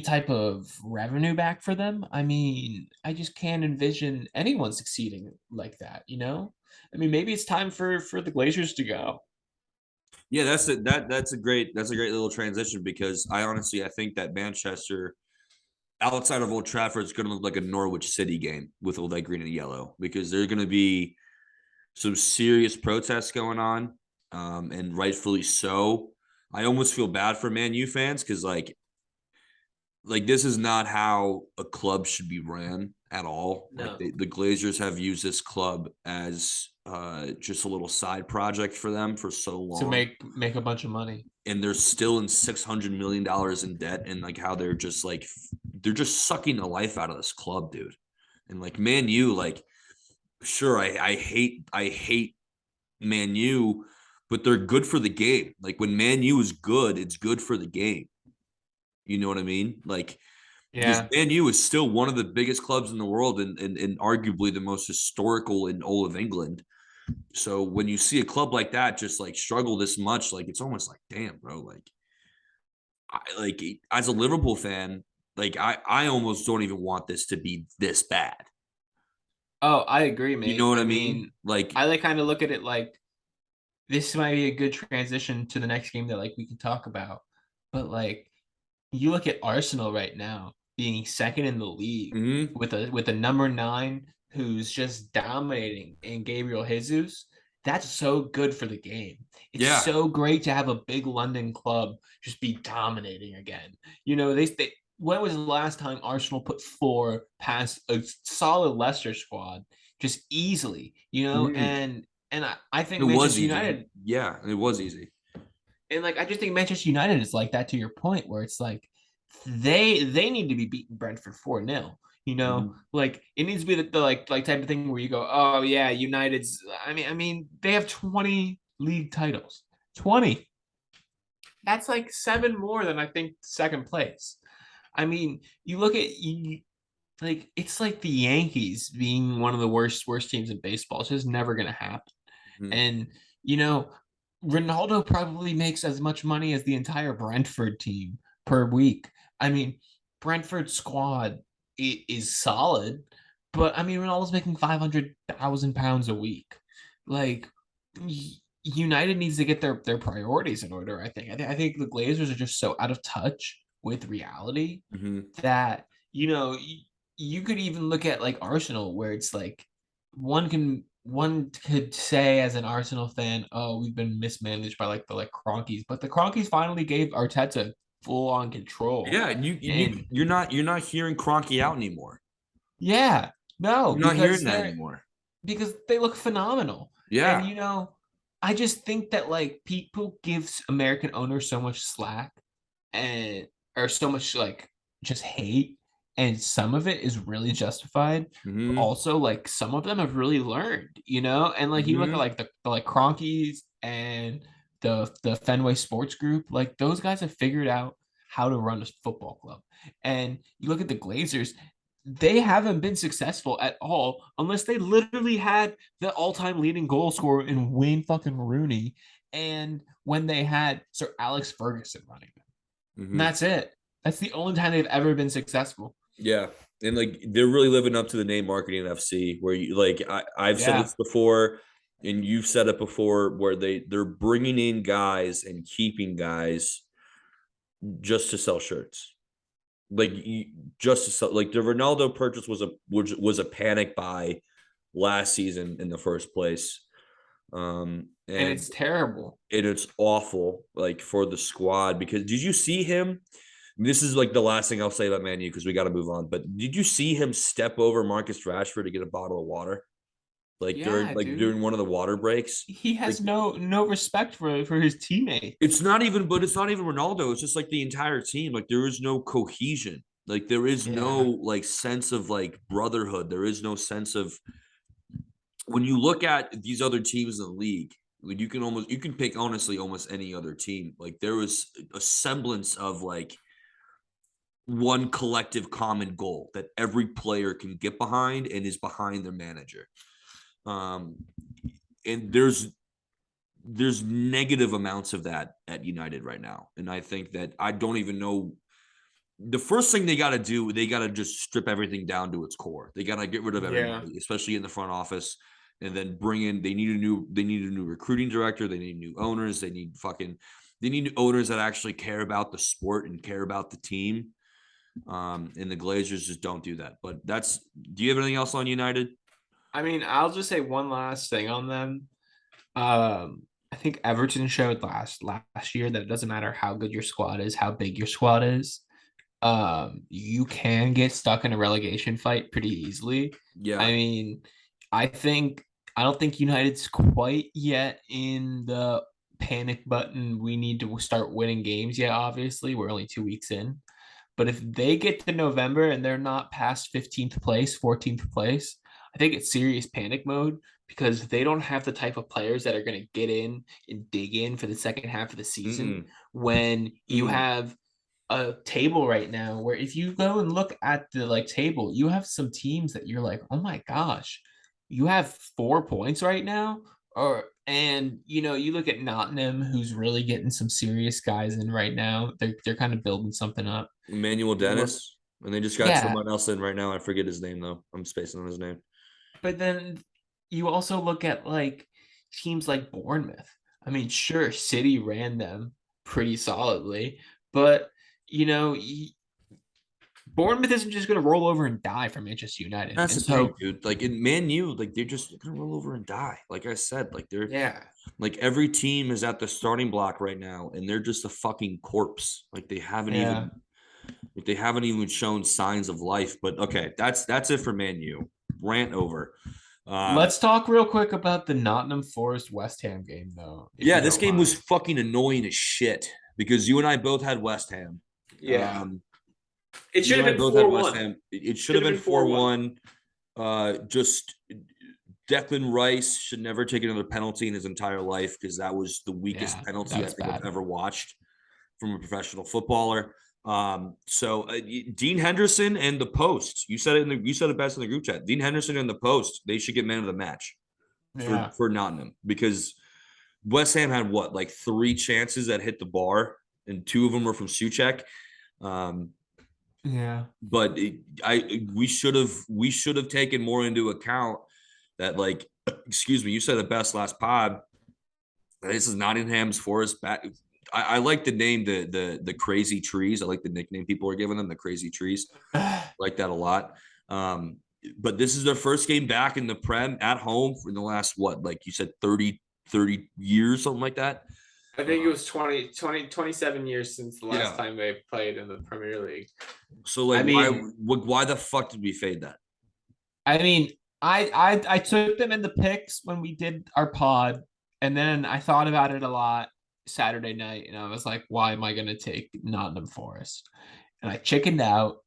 type of revenue back for them, I mean, I just can't envision anyone succeeding like that, you know? I mean, maybe it's time for the Glazers to go. Yeah, that's a great little transition because I think that Manchester outside of Old Trafford is going to look like a Norwich City game with all that green and yellow because there's going to be some serious protests going on, and rightfully so. I almost feel bad for Man U fans because like this is not how a club should be ran at all. Like No. the Glazers have used this club as just a little side project for them for so To long, make a bunch of money. and they're still in $600 million in debt, and like how they're just sucking the life out of this club, dude. And like Man U, like sure, I hate Man U, but they're good for the game. Like when Man U is good, it's good for the game. You know what I mean? Like because Yeah. Man U is still one of the biggest clubs in the world and arguably the most historical in all of England. So when you see a club like that just like struggle this much, like it's almost like, damn, bro, like as a Liverpool fan, like I almost don't even want this to be this bad. Oh, I agree, You know mate. what I I mean? mean, Like, I like kind of look at it like this might be a good transition to the next game that like we can talk about. But like you look at Arsenal right now being second in the league mhm. with a number 9 who's just dominating in Gabriel Jesus. That's so good for the game. It's Yeah, so great to have a big London club just be dominating again. You know, they when was the last time Arsenal put 4 past a solid Leicester squad just easily, you know? mhm. And I It think was Manchester easy. United Yeah, it was easy. and like I just think Manchester United is like that to your point where it's like they need to be beating Brentford 4-0. You know, Mhm. like it needs to be the like type of thing where you go, oh yeah, United's I mean they have 20 league titles. 20. That's like 7 more than I think second place. I mean, you look at you like it's like the Yankees being one of the worst teams in baseball. It's just never gonna happen. Mhm. And you know, Ronaldo probably makes as much money as the entire Brentford team per week. I mean, Brentford squad is solid, but I mean, Ronaldo's making £500,000 a week. Like, United needs to get their priorities in order. I think the Glazers are just so out of touch with reality Mhm. that you know you could even look at like Arsenal, where it's like one could say as an Arsenal fan, oh, we've been mismanaged by like the like Cronkies, but the Cronkies finally gave Arteta full on control. Yeah, and And you're not hearing Cronky out anymore. yeah, no, You're not hearing that anymore. because they look phenomenal. And Yeah. you know, I just think that like people give American owners so much slack and or so much like just hate, and some of it is really justified, but Mhm. also like some of them have really learned, you know. And like you look at Mhm. like the like Cronkies and the Fenway Sports Group, like those guys have figured out how to run a football club. And you look at the Glazers, they haven't been successful at all unless they literally had the all-time leading goal scorer in Wayne fucking Rooney, and when they had Sir Alex Ferguson running them. And Mhm. that's it. That's the only time they've ever been successful. Yeah. And like they're really living up to the name marketing FC where you like I've said Yeah. this before and you've said it before where they're bringing in guys and keeping guys just to sell shirts. Like just to sell like the Ronaldo purchase was a panic buy last season in the first place. And And it's terrible. it's awful like for the squad because did you see him? This is like the last thing I'll say about Man U because we got to move on. But did you see him step over Marcus Rashford to get a bottle of water? Yeah, During dude. one of the water breaks. He Like has no respect for his teammates. it's not even Ronaldo. It's just like the entire team. Like there is no cohesion. Like there is no Yeah. like sense of like brotherhood. There is no sense of when you look at these other teams in the league. Like you can pick honestly almost any other team. Like there was a semblance of like one collective common goal that every player can get behind and is behind their manager. Um, and there's negative amounts of that at United right now. And I think that I don't even know the first thing they got to do, they got to just strip everything down to its core. They got to get rid of Yeah. everybody, especially in the front office, and then bring in. They need a new recruiting director. They need new owners. They need owners that actually care about the sport and care about the team. And the Glazers just don't do that. But that's. Do you have anything else on United? I mean, I'll just say one last thing on them. I think Everton showed last year that it doesn't matter how good your squad is, how big your squad is. You can get stuck in a relegation fight pretty easily. I Yeah. mean, I think I don't think United's quite yet in the panic button. We need to start winning games yet. Obviously, we're only 2 weeks in. But if they get to November and they're not past 15th place, 14th place, I think it's serious panic mode because they don't have the type of players that are going to get in and dig in for the second half of the season Mm-mm. when you Mm-mm. have a table right now where if you go and look at the like table, you have some teams that you're like, oh my gosh, you have 4 points right now And you look at Nottingham, who's really getting some serious guys in right now. They're kind of building something up. Emmanuel You look, Dennis, and they just got yeah, someone else in right now. I forget his name though. I'm spacing on his name. but then you also look at like teams like Bournemouth. I mean, sure, City ran them pretty solidly, but you know, Bournemouth isn't just going to roll over and die for Manchester United. That's And the thing, so, dude. Like in Man U, like they're just gonna roll over and die. Like I said, like they're yeah, like every team is at the starting block right now, and they're just a fucking corpse. yeah. Like they haven't even shown signs of life. But okay, that's it for Man U. Rant over. Um, Let's talk real quick about the Nottingham Forest West Ham game, though, if yeah, you this don't game was mind. fucking annoying as shit because you and I both had West Ham. Yeah. Um, It should you have and I been both had West 4-1. Ham. It should Should have have been been 4-1. 4-1. Just Declan Rice should never take another penalty in his entire life because that was the weakest Yeah, that penalty I was think I've bad. ever watched from a professional footballer. Dean Henderson and the post. You said it best in the group chat. Dean Henderson and the post. They should get man of the match Yeah. for Nottingham because West Ham had what like 3 chances that hit the bar and 2 of them were from Suchek. Um, Yeah. but we should have taken more into account that like excuse me, you said the best last pod. This is Nottingham's Forest back. I like the name the crazy trees. I like the nickname people are giving them, the crazy trees. I like that a lot. Um, but this is their first game back in the Prem at home in the last what, like you said, 30 years, something like that. I think it was 27 years since the last Yeah. time they played in the Premier League. So I like mean, why the fuck did we fade that? I mean, I took them in the picks when we did our pod, and then I thought about it a lot Saturday night, and I was like, why am I going to take Nottingham Forest? And I chickened out.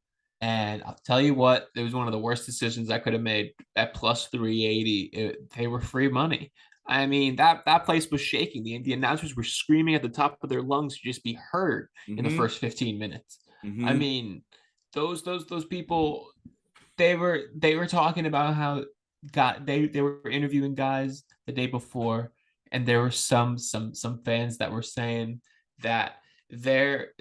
And I'll tell you what, it was one of the worst decisions I could have made at plus 380. They were free money. I mean, that place was shaking. The announcers were screaming at the top of their lungs to just be heard in the Mm-hmm. first 15 minutes. I Mm-hmm. mean, those people, they were talking about how they were interviewing guys the day before, and there were some fans that were saying that their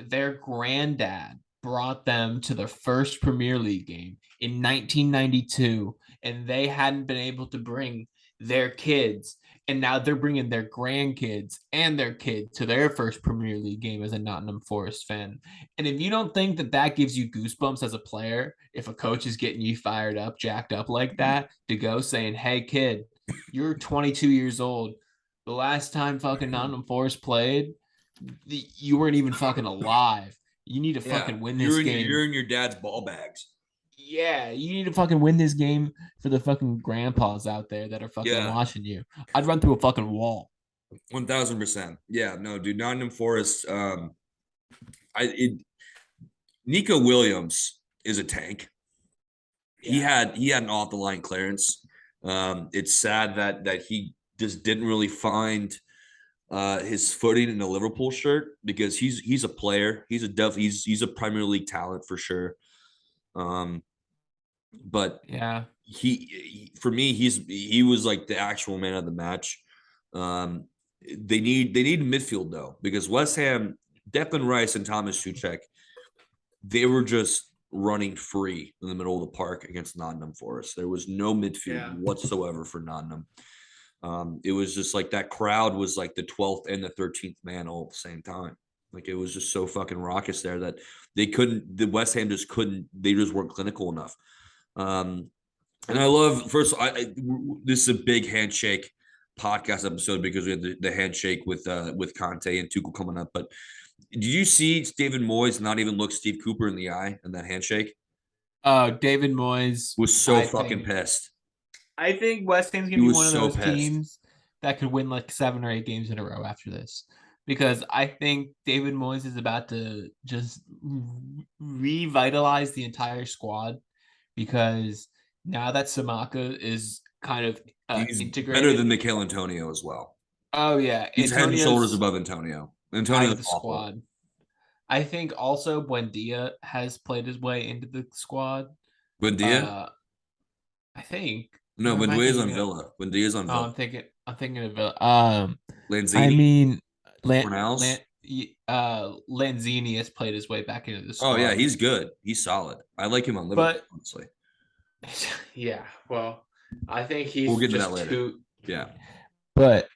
granddad brought them to the first Premier League game in 1992, and they hadn't been able to bring their kids, and now they're bringing their grandkids and their kid to their first Premier League game as a Nottingham Forest fan. And if you don't think that that gives you goosebumps as a player, if a coach is getting you fired up, jacked up like that, to go saying, "Hey kid, you're 22 years old. The last time fucking Nottingham Forest played, you weren't even fucking alive. You need to Yeah, fucking win this game. you're in your dad's ball bags. Yeah, you need to fucking win this game for the fucking grandpas out there that are fucking Yeah, watching you." I'd run through a fucking wall. 1000%. Yeah, no, dude, Nottingham Forest. I it, Nico Williams is a tank. Yeah. He had an off the line clearance. It's sad that he just didn't really find his footing in the Liverpool shirt because he's a player. He's a Premier League talent for sure. Um, but Yeah. for me he was like the actual man of the match. Um, they need midfield though because West Ham, Declan Rice and Thomas Suchek, they were just running free in the middle of the park against Nottingham Forest. There was no midfield Yeah. whatsoever for Nottingham. It was just like that crowd was like the 12th and the 13th man all at the same time. Like it was just so fucking raucous there that the West Ham just couldn't, they just weren't clinical enough. Um, and I love, this is a big handshake podcast episode because we had the handshake with Conte and Tuchel coming up. But did you see David Moyes not even look Steve Cooper in the eye in that handshake? David Moyes, Was so I fucking think pissed. I think West Ham's He gonna be was one of so those pissed. teams that could win like 7 or 8 games in a row after this. Because I think David Moyes is about to just revitalize the entire squad. Because now that Samaka is kind of He's better than integrated. Mikel Antonio as well. Oh yeah, He's head and shoulders Antonio's above Antonio. out Antonio's of the awful. squad. I think also Buendia has played his way into the squad. Buendia? Uh, I think No, Who am I Buendia's on thinking of? Villa. Buendia's on Oh, Villa. I'm thinking of I Lanzini, mean, Fornals. Lanzini has played his way back into the Oh yeah, squad, he's good. He's solid. I like him on Liverpool, but honestly. yeah, well, I think We'll he's get into that just later. too. Yeah. But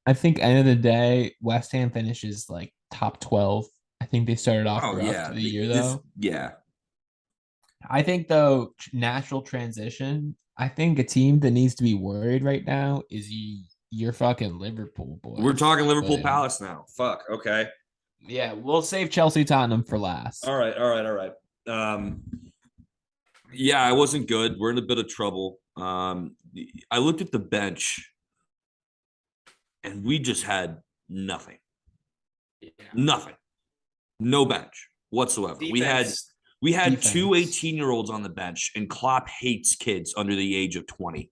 I think end of the day, West Ham finishes like top 12. I think they started off Oh rough yeah. to the year This though. yeah. I think though natural transition. I think a team that needs to be worried right now is your fucking Liverpool We're boys. talking Liverpool But Palace now. Fuck. Okay. yeah, we'll save Chelsea Tottenham for last. All right. All right. All right. Yeah, I wasn't good. We're in a bit of trouble. I looked at the bench and we just had nothing. Yeah. Nothing. No bench whatsoever. Defense. We had two Defense. 18-year-olds on the bench, and Klopp hates kids under the age of 20.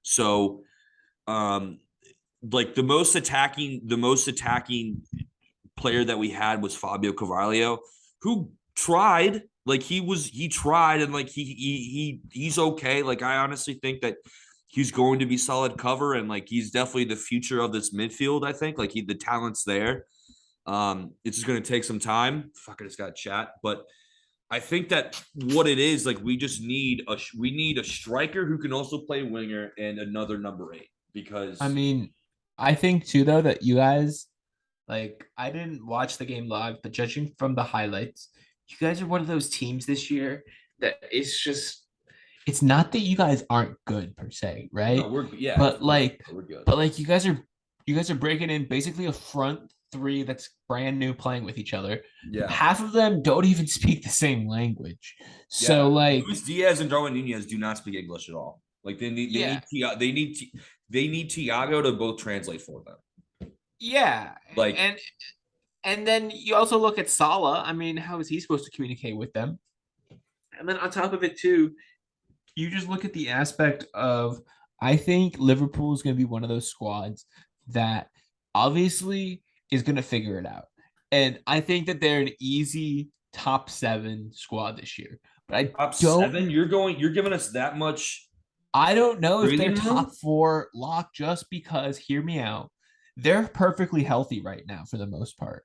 So um like the most attacking player that we had was Fabio Carvalho, who tried. Like he tried, and like he's okay. Like I honestly think that he's going to be solid cover, and like he's definitely the future of this midfield. I think like the talent's there. It's just going to take some time. Fuck, I just got chat, but I think that what it is, like we need a striker who can also play winger and another number 8 I because mean, I think too though that you guys like I didn't watch the game live, but judging from the highlights, you guys are one of those teams this year that it's just it's not that you guys aren't good per se, no, right? we're yeah, But for sure. like We're good. but like you guys are breaking in basically a front three that's brand new playing with each other. Yeah. Half of them don't even speak the same language. So Yeah. like Luis Diaz and Darwin Nunez do not speak English at all. Like yeah, they need Tiago to both translate for them. yeah. Like And then you also look at Salah. I mean, how is he supposed to communicate with them? And then on top of it, too, you just look at the aspect of I think Liverpool is going to be one of those squads that obviously is going to figure it out. And I think that they're an easy top 7 squad this year. But top 7, you're giving us that much I don't know if they're breathing room? top 4 lock just because hear me out. They're perfectly healthy right now for the most part.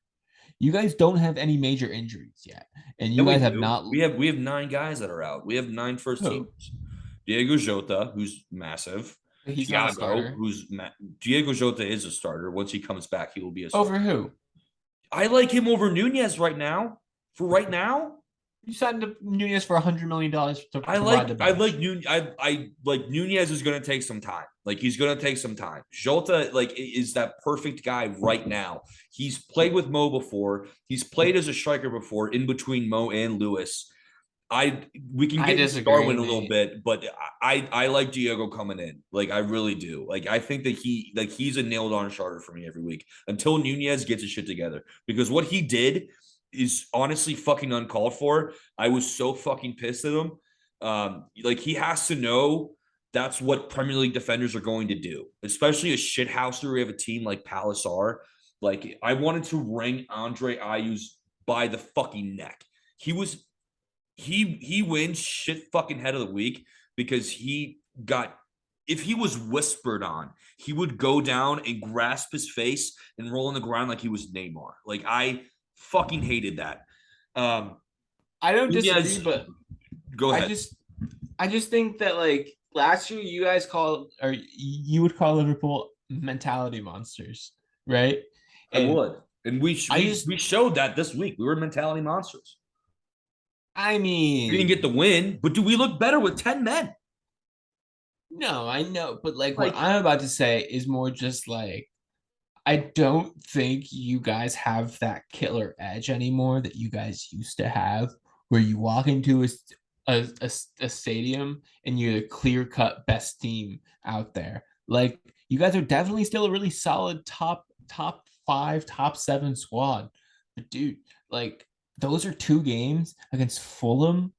You guys don't have any major injuries yet, and Yeah, you we guys have do. not. We have 9 guys that are out. We have 9 first Who? teamers. Diego Jota, who's massive. He's not a Thiago, starter. Diego Jota is a starter. Once he comes back, he will be a starter. Over who? I like him over Nunez right now. For right now, You signed Nunez for $100 million to I ride the like I bench. like Nun I like Nunez is going to take some time. Like he's going to take some time. Jota like is that perfect guy right now. He's played with Mo before. He's played as a striker before in between Mo and Lewis. We can I get into disagree, Darwin a little mate. bit, but I like Diego coming in. Like I really do. Like I think that he's a nailed on starter for me every week until Nunez gets his shit together. Because what he did is honestly fucking uncalled for. I was so fucking pissed at him. Like he has to know that's what Premier League defenders are going to do, especially a shithouser. We have a team like Palace are. Like I wanted to wring Andre Ayew's by the fucking neck. He was he wins shit fucking head of the week because he got if he was whispered on, he would go down and grasp his face and roll on the ground like he was Neymar. Like I fucking hated that. Um I don't disagree, Nunez, but go I ahead. just I just think that like last year you guys call or you would call Liverpool mentality monsters, right? I And would. And I just we showed that this week. We were mentality monsters. I We didn't get mean the win, but do we look better with 10 men? no, I know, but like what Like I'm about to say is more just like I don't think you guys have that killer edge anymore that you guys used to have, where you walk into a stadium and you're the clear cut best team out there. Like you guys are definitely still a really solid top 5, top 7 squad. But dude, like those are 2 games against Fulham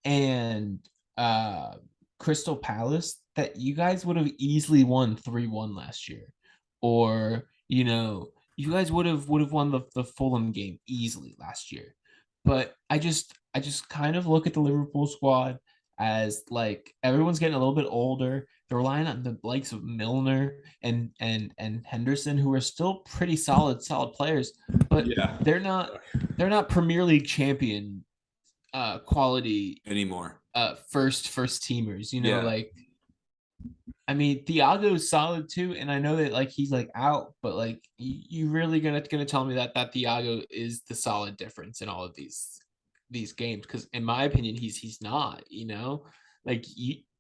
and uh Crystal Palace that you guys would have easily won 3-1 last year. Or, you guys would have won the Fulham game easily last year. But I just kind of look at the Liverpool squad as like everyone's getting a little bit older. They're relying on the likes of Milner and Henderson, who are still pretty solid players, but Yeah. they're not Premier League champion quality Anymore. first teamers. Yeah. Like I mean, Thiago's solid too, and I know that like he's like out, but like you really gonna tell me that Thiago is the solid difference in all of these games? Because in my opinion, he's not. Like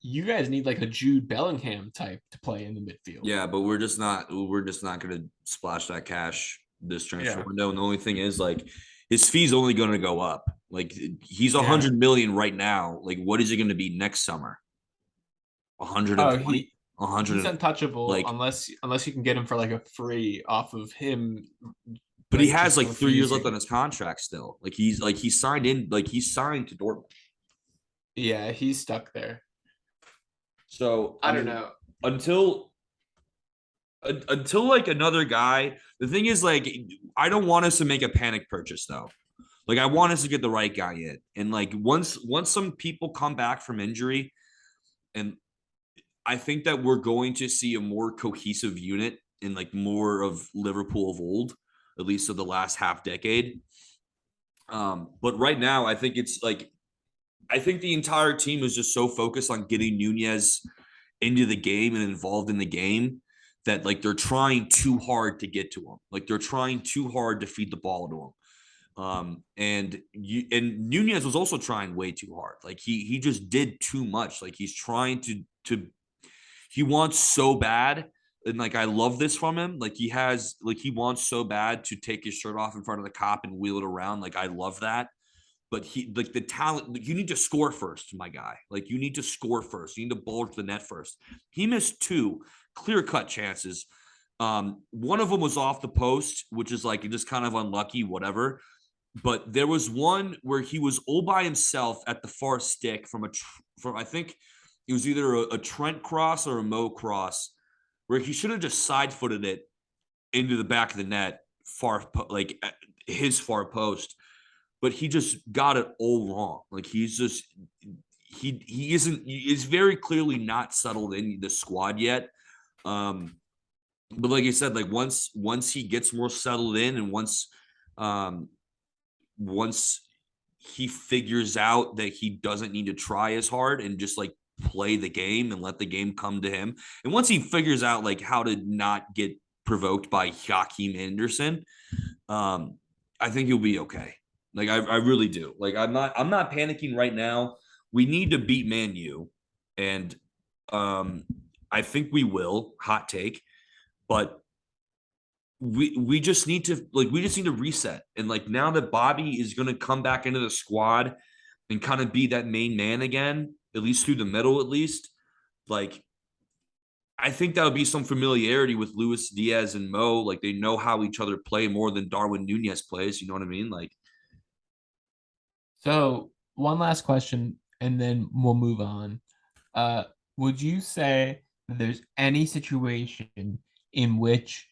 you guys need like a Jude Bellingham type to play in the midfield. Yeah, but we're just not gonna splash that cash this transfer Yeah, window. And the only thing is like his fee's only gonna go up. Like he's a yeah. 100 million right now. Like what is it gonna be next summer? Oh, 120? he's 100 untouchable like unless you can get him for like a free off of him, but he like has just like 3 years left on refusing. his contract still. He's signed in, like he's signed to Dortmund. Yeah, he's stuck there. So I I don't mean know. until like another guy, the thing is like I don't want us to make a panic purchase though. Like I want us to get the right guy in. And like once some people come back from injury, and I think that we're going to see a more cohesive unit in like more of Liverpool of old, at least of the last half decade. But right now, I think it's like I think the entire team is just so focused on getting Nunez into the game and involved in the game that like they're trying too hard to get to him. Like they're trying too hard to feed the ball to him. And Nunez was also trying way too hard. Like he just did too much. Like he's trying to he wants so bad. And like I love this from him. Like he wants so bad to take his shirt off in front of the cop and wheel it around. Like I love that. But he like the talent, you need to score first, my guy. Like you need to score first. You need to bulge the net first. He missed 2 clear-cut chances. One of them was off the post, which is like just kind of unlucky, whatever. But there was one where he was all by himself at the far stick from I think it was either a Trent cross or a Mo cross, where he should have just side-footed it into the back of the net, like his far post. But he just got it all wrong. Like he's very clearly not settled in the squad yet. But like I said, like once he gets more settled in, and um once he figures out that he doesn't need to try as hard and just like play the game and let the game come to him, and once he figures out like how to not get provoked by Joachim Anderson, I think he'll be okay. Like I really do. Like I'm not panicking right now. We need to beat Man U, and um I think we will. Hot take, but we just need to reset. And like now that Bobby is going to come back into the squad and kind of be that main man again, at least through the middle, at least like I think that would be some familiarity with Luis Diaz and Mo. Like they know how each other play more than Darwin Nunez plays. You know what I mean? Like So one last question, and then we'll move on. Uh, would you say that there's any situation in which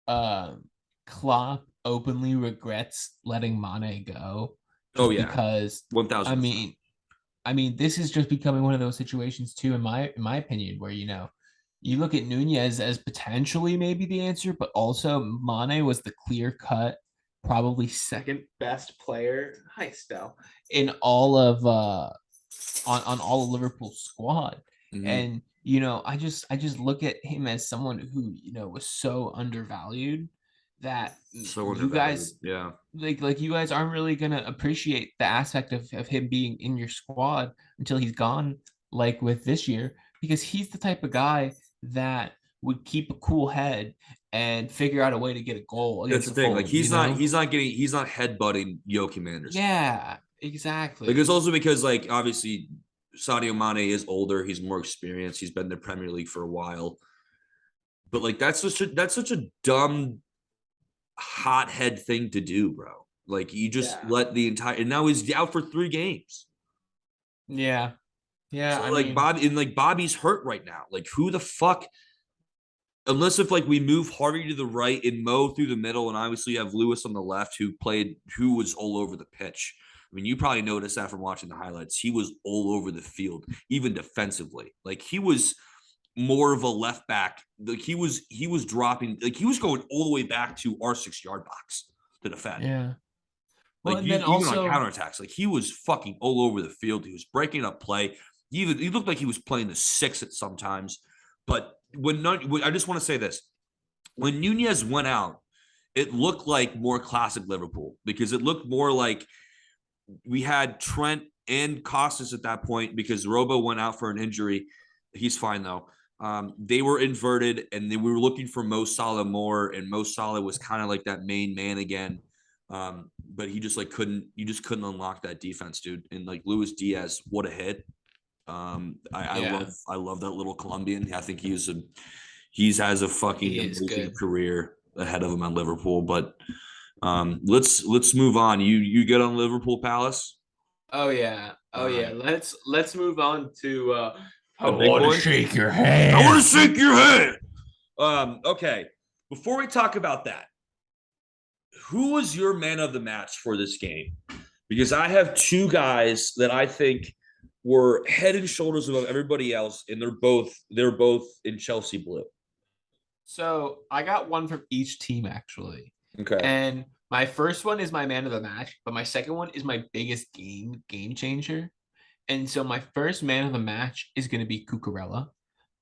uh, Klopp openly regrets letting Mane go, oh just yeah, because? I 1000%. mean, this is just becoming one of those situations too, in my opinion, where you look at Nunez as potentially maybe the answer, but also Mane was the clear cut, probably second best player. Hi, Stell. In all of on all of Liverpool's squad. Mm-hmm. And I just look at him as someone who was so undervalued that So you undervalued. guys Yeah. like you guys aren't really gonna appreciate the aspect of him being in your squad until he's gone, like with this year, because he's the type of guy that would keep a cool head and figure out a way to get a goal That's against the a thing. Like Fulham, you know? he's not headbutting Joachim Anderson. Yeah, Like it's exactly. also because like obviously Sadio Mane is older, he's more experienced, he's been in the Premier League for a while. But like that's such a dumb hothead thing to do, bro. Like you just Yeah. let the entire and now he's out for 3 games. Yeah. Yeah, So I like mean, Bobby's hurt right now. Like who the fuck, unless if like we move Harvey to the right and Mo through the middle, and obviously you have Lewis on the left who was all over the pitch. mean, you probably noticed that from watching the highlights. He was all over the field, even defensively. Like he was more of a left back. Like he was dropping, like he was going all the way back to our 6 yard box to defend. Yeah. Well, Like and then even on also, counterattacks, like he was fucking all over the field. He was breaking up play. He looked like he was playing the six at sometimes. But I just want to say this: when Nunez went out, it looked like more classic Liverpool because it looked more like we had Trent and Costas at that point because Robo went out for an injury. He's fine though. They were inverted and we were looking for Mo Salah more, and Mo Salah was kind of like that main man again. But he just couldn't unlock that defense, dude. And like Luis Diaz, what a hit. yeah, I love that little Colombian. I think he has a fucking he is amazing good. career ahead of him at Liverpool. But let's move on. You get on Liverpool Palace. Oh yeah. All Oh yeah. right, Let's move on to I the big want to boy. shake your I want hand. to shake your hand. Okay. Before we talk about that, who was your man of the match for this game? Because I have two guys that I think were head and shoulders above everybody else, and they're both in Chelsea blue. So I got one from each team actually. Okay. And my first one is my man of the match, but my second one is my biggest game changer. And so my first man of the match is going to be Cucurella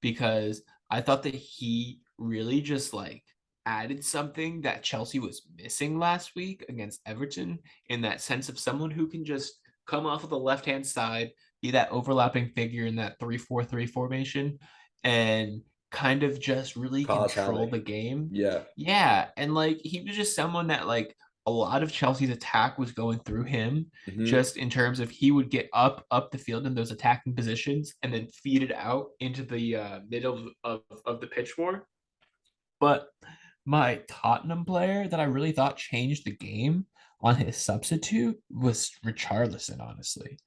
because I thought that he really just like added something that Chelsea was missing last week against Everton, in that sense of someone who can just come off of the left-hand side, be that overlapping figure in that 3-4-3 formation, and kind of just really Cause control havoc. the game. Yeah. Yeah, and like he was just someone that like a lot of Chelsea's attack was going through him, Mm-hmm. just in terms of he would get up the field in those attacking positions and then feed it out into the middle of the pitch more. But my Tottenham player that I really thought changed the game on his substitute was Richarlison, honestly.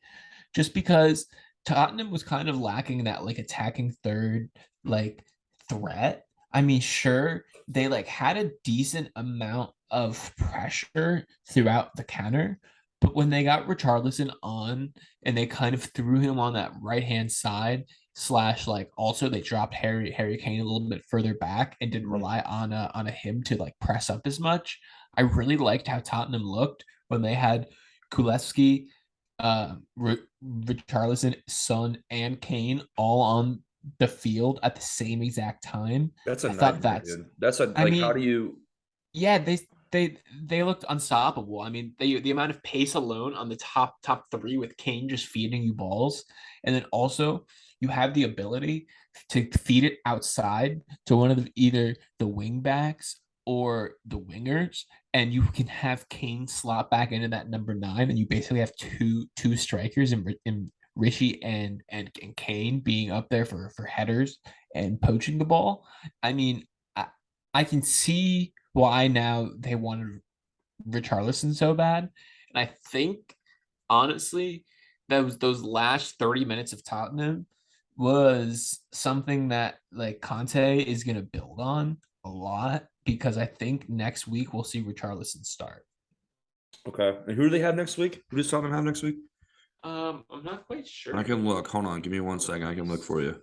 Just because Tottenham was kind of lacking that like attacking third like threat. I mean, sure, they like had a decent amount of pressure throughout the counter, but when they got Richarlison on and they kind of threw him on that right hand side, slash like also they dropped Harry Kane a little bit further back and didn't Mm-hmm. rely on a him to like press up as much. I really liked how Tottenham looked when they had Kulevsky, Richarlison, Son, and Kane all on the field at the same exact time. That's a I thought nightmare, that's, dude. That's a I like how mean, do you yeah, they looked unstoppable. I mean, the amount of pace alone on the top three with Kane just feeding you balls, and then also you have the ability to feed it outside to one of either the wing backs or the wingers, and you can have Kane slot back into that number 9, and you basically have two strikers in Richie and Kane being up there for headers and poaching the ball. I mean, I can see why now they wanted Richarlison so bad. And I think honestly, those last 30 minutes of Tottenham was something that like Conte is gonna build on a lot, because I think next week we'll see Richarlison start. okay? And who do they have next week? Who does Tottenham have next week? I'm not quite I sure. can look. Hold on, give me 1 second. I can look for you.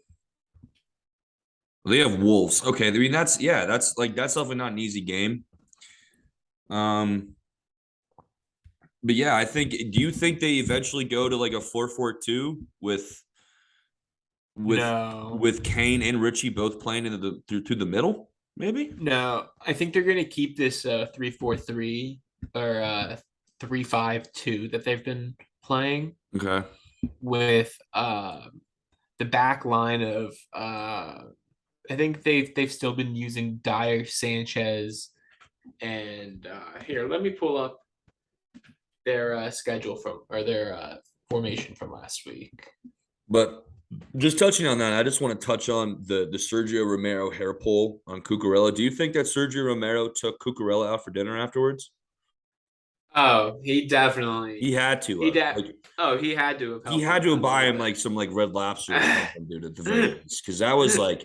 They have Wolves. Okay, I mean that's definitely not an easy game. Um, but yeah, I think. Do you think they eventually go to like a 4-4-2 with No. with Kane and Richie both playing into the through the middle? Maybe. No, I think they're gonna keep this 3-4-3 or 3-5-2 that they've been playing, Okay. with the back line of I think they've still been using Dyer, Sanchez, and here, let me pull up their schedule from, or their formation from last week. But just touching on that, I just want to touch on the Sergio Romero hair pull on Cucurella. Do you think that Sergio Romero took Cucurella out for dinner afterwards? Oh, he definitely He had to he have. da- Like oh, he had to have he helped had him to a buy little him like some like red lobster or bit. something, dude, at the very least. Because that was like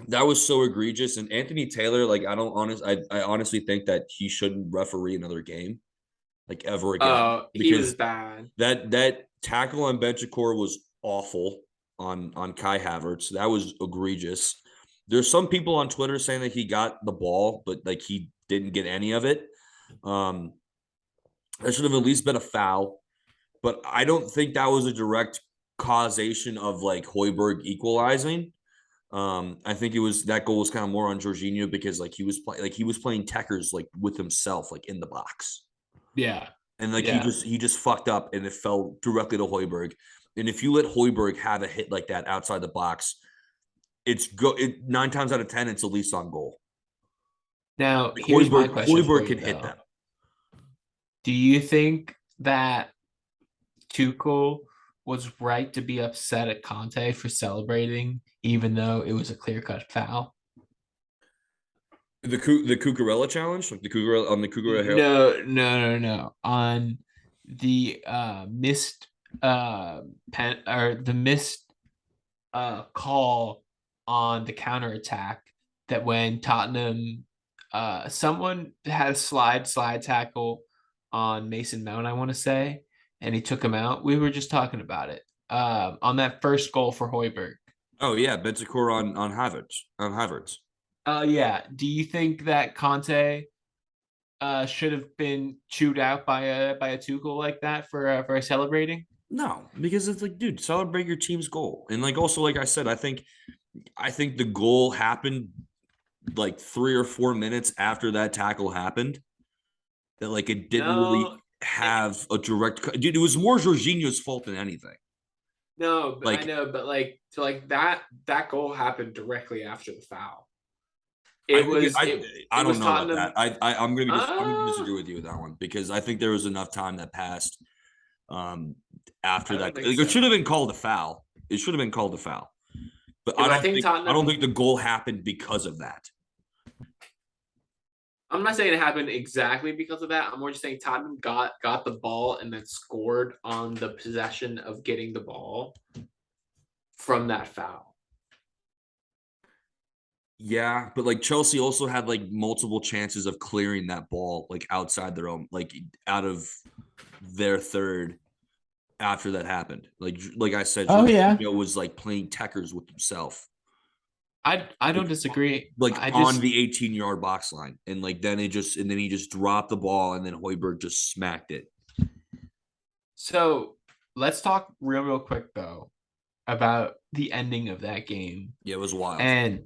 that was so egregious. And Anthony Taylor, like I don't honest I honestly think that he shouldn't referee another game. like ever again Oh, he was because bad. that tackle on Benchicor was awful on Kai Havertz. That was egregious. There's some people on Twitter saying that he got the ball, but like he didn't get any of it. Um, that should have at least been a foul, but I don't think that was a direct causation of like Hoiberg equalizing. I think it was that goal was kind of more on Jorginho because like he was playing Techers like with himself like in the box. Yeah. And like Yeah. he just fucked up and it fell directly to Hoiberg. And if you let Hoiberg have a hit like that outside the box, it 9 times out of 10, it's at least on goal. Now, Like here's my question for Hoiberg you can hit though. them. Do you think that Tuchel was right to be upset at Conte for celebrating, even though it was a clear-cut foul? The Cucurella challenge, like the Cucurella on the Cucurella. No. On the missed pen or the missed call on the counterattack that when Tottenham someone had a slide tackle on Mason Mount, I want to say, and he took him out. We were just talking about it. On that first goal for Hoiberg. Oh yeah, Bentancur on Havertz. Yeah. Do you think that Conte should have been chewed out by a Tuchel like that for celebrating? No, because it's like, dude, celebrate your team's goal. And like also, like I said, I think the goal happened like 3 or 4 minutes after that tackle happened. That like it didn't really No, have a direct dude, it was more Jorginho's fault than anything. no, but I Like know, but like so like that goal happened directly after the foul. I It think was I it don't was know about that. Tottenham. I'm gonna Uh, disagree with you with that one because I think there was enough time that passed after I that. don't think Like, it so. should have been called a foul. It should have been called a foul. But Yeah, but I think I don't Tottenham. think the goal happened because of that. I'm not saying it happened exactly because of that. I'm more just saying Tottenham got the ball and then scored on the possession of getting the ball from that foul. Yeah, but like Chelsea also had like multiple chances of clearing that ball like outside their own, like out of their third after that happened. Like I said, Oh yeah, Jorginho was like playing Techers with himself, I like don't disagree. like I on just the 18-yard box line, and like then he just dropped the ball, and then Hoiberg just smacked it. so let's talk real quick though about the ending of that game. Yeah, it was wild. And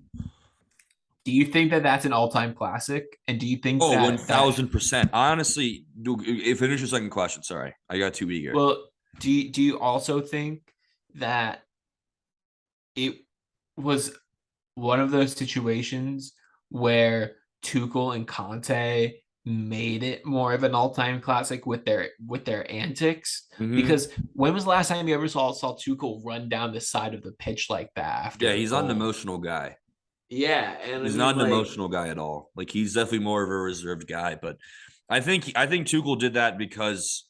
do you think that that's an all-time classic? And do you think Oh, one that thousand percent. Honestly, finish your second question. Sorry, I got too eager. well, do you also think that it was one of those situations where Tuchel and Conte made it more of an all-time classic with their antics? Mm-hmm. Because when was the last time you ever saw Tuchel run down the side of the pitch like that Yeah, after a he's not an goal? emotional guy. Yeah, and I He's not mean an like emotional guy at all. Like he's definitely more of a reserved guy. But I think Tuchel did that because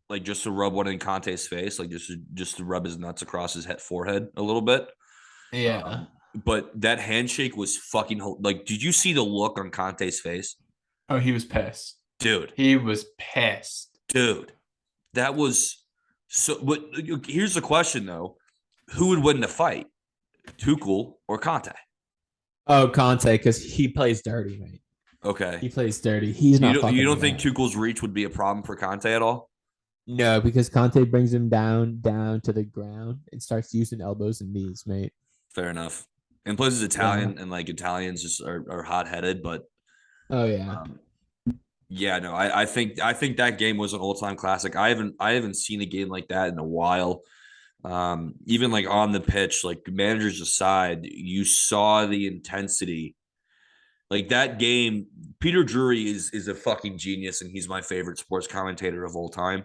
like just to rub one in Conte's face, like just to rub his nuts across his forehead a little bit. yeah. But that handshake was fucking like. Did you see the look on Conte's face, Oh, he was pissed. dude? He was pissed. Dude, that was so. But here's the question though: who would win the fight, Tuchel or Conte? Oh, Conte, because he plays dirty, mate. Okay, He plays dirty. He's not you fucking don't with think that. Tuchel's reach would be a problem for Conte at all? No, because Conte brings him down to the ground and starts using elbows and knees, mate. Fair enough. And plus, he's Yeah. Italian, and like Italians just are hot headed. But Oh yeah. um, yeah, no, I think that game was an all time classic. I haven't seen a game like that in a while. Even like on the pitch, like managers aside, you saw the intensity. Like that game, Peter Drury is a fucking genius, and he's my favorite sports commentator of all time.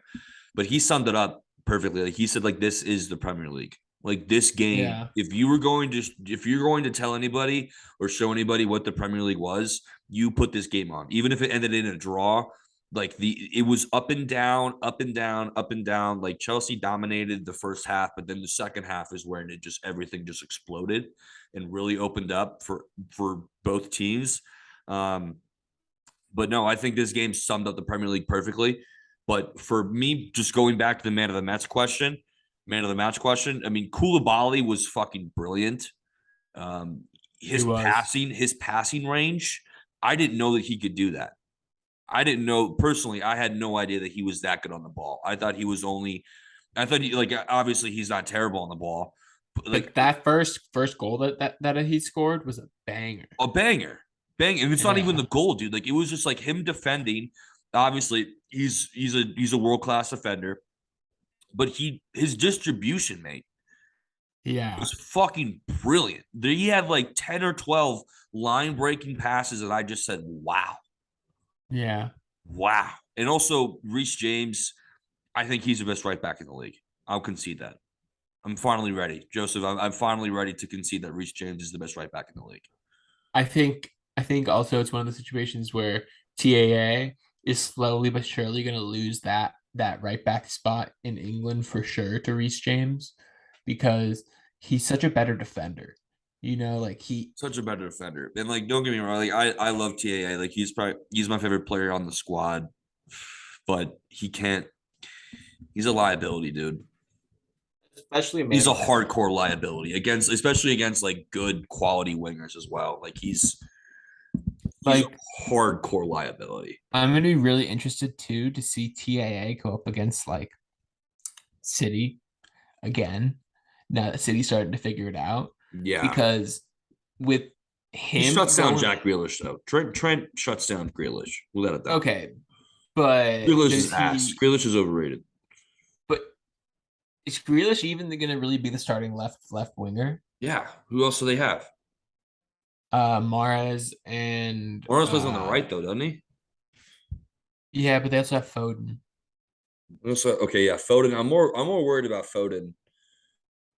But he summed it up perfectly. Like he said, like this is the Premier League. Like this game, Yeah. if you're going to tell anybody or show anybody what the Premier League was, you put this game on. Even if it ended in a draw, like it was up and down, up and down, up and down. Like Chelsea dominated the first half, but then the second half is where it just everything just exploded and really opened up for both teams. Um, but no, I think this game summed up the Premier League perfectly. But for me, just going back to the man of the match question, I mean, Koulibaly was fucking brilliant. Um, He was. his passing range, I didn't know that he could do that. I didn't know personally. I had no idea that he was that good on the ball. I thought he was only. I thought he like obviously he's not terrible on the ball, but like But that first goal that he scored was a banger. a banger, bang, and it's not even Yeah. the goal, dude. Like it was just like him defending. Obviously, he's a world class defender, but his distribution, mate, Yeah. was fucking brilliant. He had like 10 or 12 line breaking passes, and I just said, wow. Yeah. Wow. And also Reece James, I think he's the best right back in the league. I'll concede that. I'm finally ready. Joseph, I'm finally ready to concede that Reece James is the best right back in the league. I think also it's one of the situations where TAA is slowly but surely going to lose that right back spot in England for sure to Reece James because he's such a better defender. Like Such a better defender. And like, don't get me wrong, like I love TAA. Like he's my favorite player on the squad, but he's a liability, dude. especially He's a hardcore liability especially against like good quality wingers as well. Like he's like a hardcore liability. I'm going to be really interested too to see TAA go up against like City again. Now that City's starting to figure it out Yeah. because with He him shuts down going- Jack Grealish though. Trent shuts down Grealish. Without a doubt. Okay, but Grealish does is ass. he- Grealish is overrated. But is Grealish even going to really be the starting left winger? Yeah. Who else do they have? Mahrez and Morris plays on the right though, doesn't he? Yeah, but they also have Foden. Also, okay, yeah, Foden. I'm more worried about Foden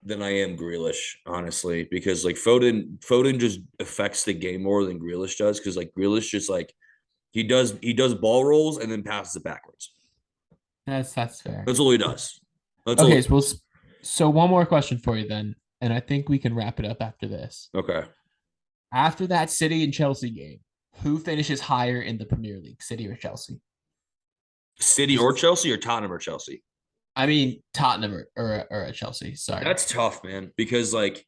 than I am Grealish, honestly, because like Foden just affects the game more than Grealish does. Because like Grealish just like he does ball rolls and then passes it backwards. That's fair. That's all he does. That's Okay, all. so one more question for you then, and I think we can wrap it up after this. Okay. After that City and Chelsea game, who finishes higher in the Premier League, City or Chelsea? City or Chelsea or Tottenham or Chelsea? I mean Tottenham or Chelsea. Sorry. That's tough, man, because like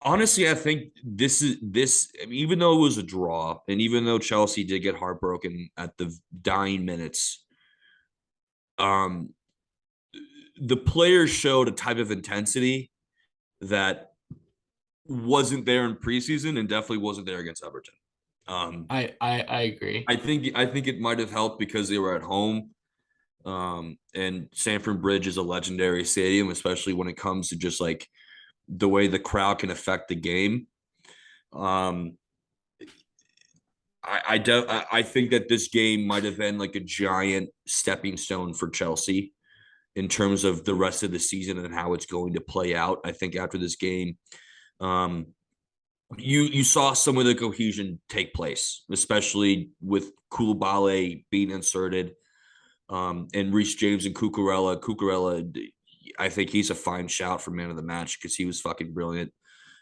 honestly, I think this. I mean, even though it was a draw, and even though Chelsea did get heartbroken at the dying minutes, the players showed a type of intensity that wasn't there in preseason and definitely wasn't there against Everton. I agree. I think it might have helped because they were at home. And Stamford Bridge is a legendary stadium, especially when it comes to just like the way the crowd can affect the game. I think that this game might have been like a giant stepping stone for Chelsea in terms of the rest of the season and how it's going to play out. I think after this game, you saw some of the cohesion take place, especially with Koulibaly being inserted, and Reece James and Cucurella. Cucurella, I think he's a fine shout for man of the match because he was fucking brilliant.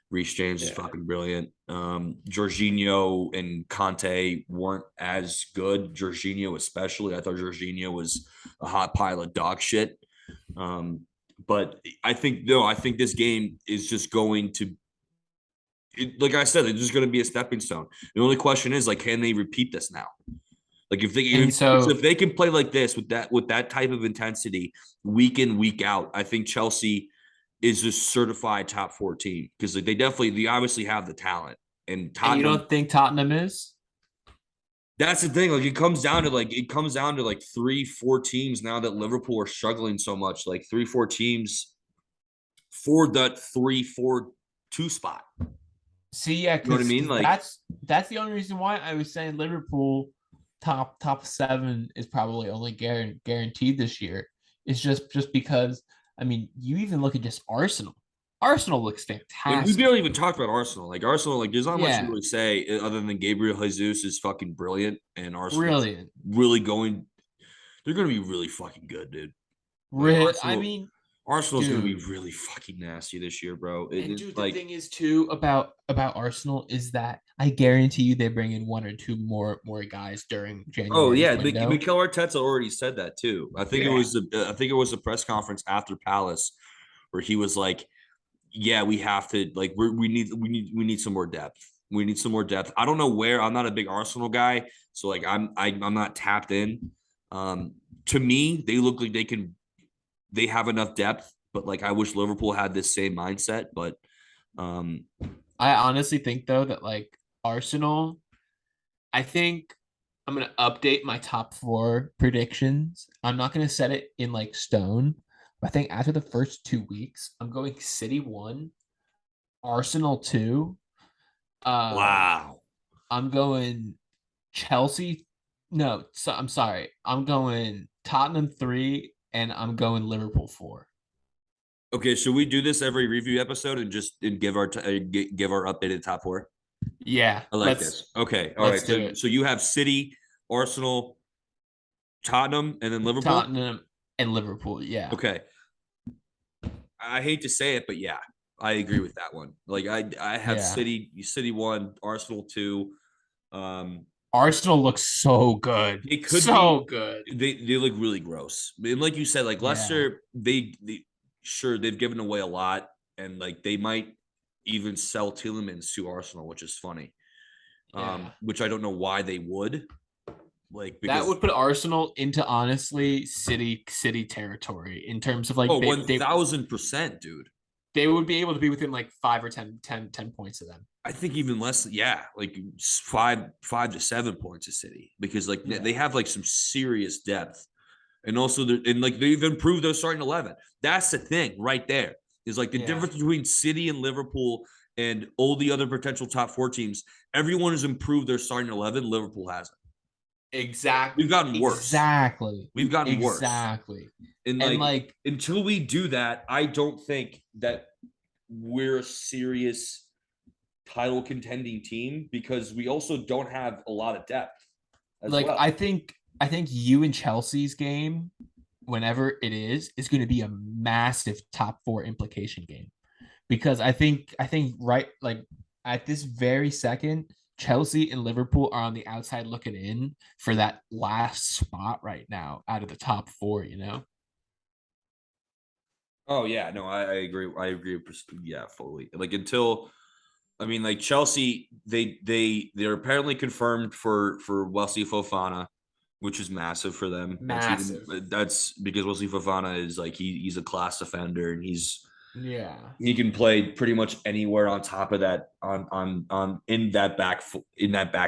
Reece James is fucking brilliant. Jorginho and Conte weren't as good. Jorginho especially. I thought Jorginho was a hot pile of dog shit. But I think this game is just going to, like I said, it's just going to be a stepping stone. The only question is like, can they repeat this now? Like if they can play like this with that type of intensity week in, week out, I think Chelsea is a certified top 4 team because like they obviously have the talent. And Tottenham, you don't think Tottenham is? That's the thing. Like it comes down to like 3-4 teams now that Liverpool are struggling so much. Like 3-4 teams for that 3-4-2 spot. See, yeah, you know what I mean? Like that's the only reason why I was saying Liverpool top 7 is probably only guaranteed this year. It's just because I mean, you even look at just Arsenal. Arsenal looks fantastic. And we barely even talked about Arsenal. Like Arsenal, like there's not much to Yeah. really say other than Gabriel Jesus is fucking brilliant, and Arsenal Brilliant. really going. They're going to be really fucking good, dude. I Arsenal- mean, Arsenal's going to be Dude. really fucking nasty this year, bro. And It's dude, the like, thing is too about Arsenal is that I guarantee you they bring in one or two more guys during oh January's yeah, window. Mikel Arteta already said that too. Yeah. I think it was a press conference after Palace where he was like, "Yeah, we have to like we need some more depth. We need some more depth. I don't know where. I'm not a big Arsenal guy, so like I'm not tapped in. To me, they look like they have enough depth, but like I wish Liverpool had this same mindset. But um, I honestly think though that like Arsenal, I think I'm gonna update my top four predictions. I'm not gonna set it in like stone. But I think after the first 2 weeks, I'm going City 1, Arsenal 2. wow. I'm going Chelsea. No, so I'm sorry. I'm going Tottenham 3 and I'm going Liverpool 4. Okay, should we do this every review episode and just give give our updated top four? Yeah, I like this. Okay, all let's right. do So it. so you have City, Arsenal, Tottenham, and then Liverpool. Tottenham and Liverpool. Yeah. Okay. I hate to say it, but yeah, I agree with that one. Like I have Yeah. City 1, Arsenal 2. Arsenal looks so good. It could So be good. they look really gross. And like you said, like Yeah. Leicester, they sure they've given away a lot, and like they might even sell Tielemans to Arsenal, which is funny. Yeah. Which I don't know why they would. Like That because would put Arsenal into honestly city territory in terms of like oh 1000%, dude. they would be able to be within like 5 or 10 points of them. I think even less, yeah, like 5 to 7 points a City because like Yeah. they have like some serious depth, and also and like they've improved their starting 11. That's the thing right there is like the Yeah. difference between City and Liverpool and all the other potential top 4 teams. Everyone has improved their starting 11. Liverpool hasn't. Exactly. We've gotten worse. Exactly. We've gotten worse. Exactly. And like until we do that, I don't think that we're a serious title contending team because we also don't have a lot of depth. Like well. I think you and Chelsea's game, whenever it is going to be a massive top 4 implication game. Because I think right like at this very second, Chelsea and Liverpool are on the outside looking in for that last spot right now out of the top 4, you know? Oh yeah, no, I agree. I agree. Yeah, fully. Like until, I mean, like Chelsea, they're apparently confirmed for Wesley Fofana, which is massive for them. Massive. That's because Wesley Fofana is like he's a class defender and Yeah. he can play pretty much anywhere on top of that on in that back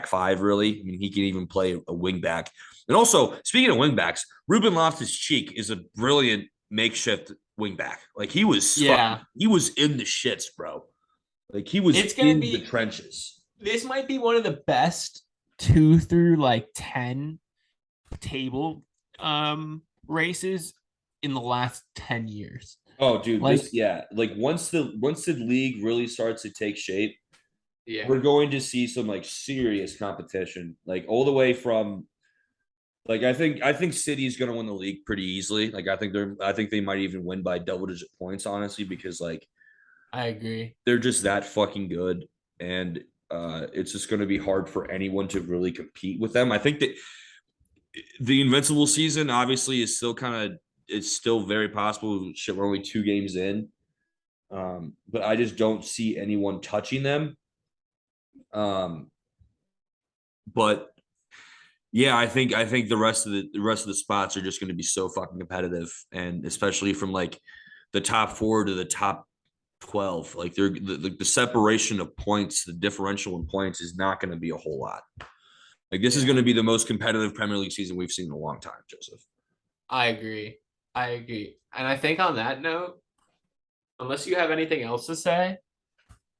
five. Really, I mean, he can even play a wing back. And also, speaking of wing backs, Ruben Loftus-Cheek is a brilliant makeshift wing back. Like he was he was in the shits, bro. Like he was in the trenches. This might be one of the best 2 through like 10 table races in the last 10 years. Oh, dude, like once the league really starts to take shape, we're going to see some like serious competition, like all the way from like I think City is going to win the league pretty easily. Like I think they might even win by double-digit points, honestly, because like I agree. They're just that fucking good, and it's just going to be hard for anyone to really compete with them. I think that the Invincible season obviously is still it's still very possible. Shit, we're only 2 games in, but I just don't see anyone touching them. But yeah, I think the rest of the spots are just going to be so fucking competitive, and especially from like the top 4 to the top 12, like the separation of points, the differential in points is not going to be a whole lot. Like this is going to be the most competitive Premier League season we've seen in a long time, Joseph. I agree. And I think on that note, unless you have anything else to say,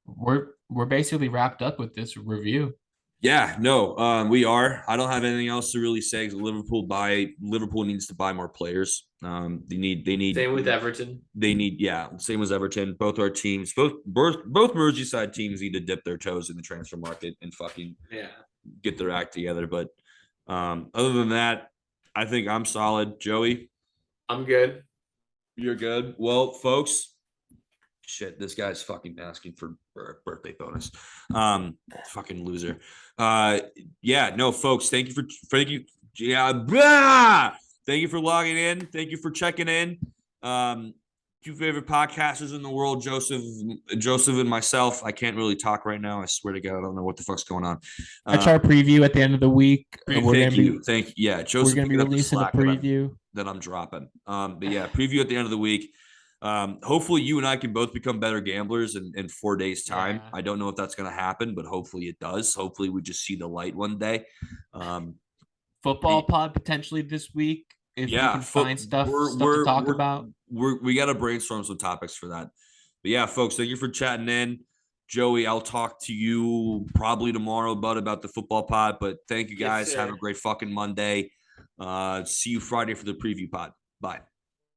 we're basically wrapped up with this review. Yeah, no, we are. I don't have anything else to really say. Liverpool needs to buy more players. They need same with Everton. They need same as Everton. Both our teams, both Merseyside teams need to dip their toes in the transfer market and fucking get their act together. But other than that, I think I'm solid. Joey, I'm good. You're good. Well, folks, shit, this guy's fucking asking for a birthday bonus. Fucking loser. Yeah, no, folks, thank you. Yeah, thank you for logging in. Thank you for checking in. Two favorite podcasters in the world, Joseph and myself. I can't really talk right now. I swear to God, I don't know what the fuck's going on. That's our preview at the end of the week. Thank you. Yeah, Joseph. We're gonna be releasing a preview that I'm dropping. But yeah, preview at the end of the week. Hopefully you and I can both become better gamblers in 4 days time. Yeah. I don't know if that's going to happen, but hopefully it does. Hopefully we just see the light one day. Football pod potentially this week if we can find stuff to talk about. We got to brainstorm some topics for that. But yeah, folks, thank you for chatting in. Joey, I'll talk to you probably tomorrow, bud, about the football pod. But thank you guys. Have a great fucking Monday. See you Friday for the preview pod. Bye.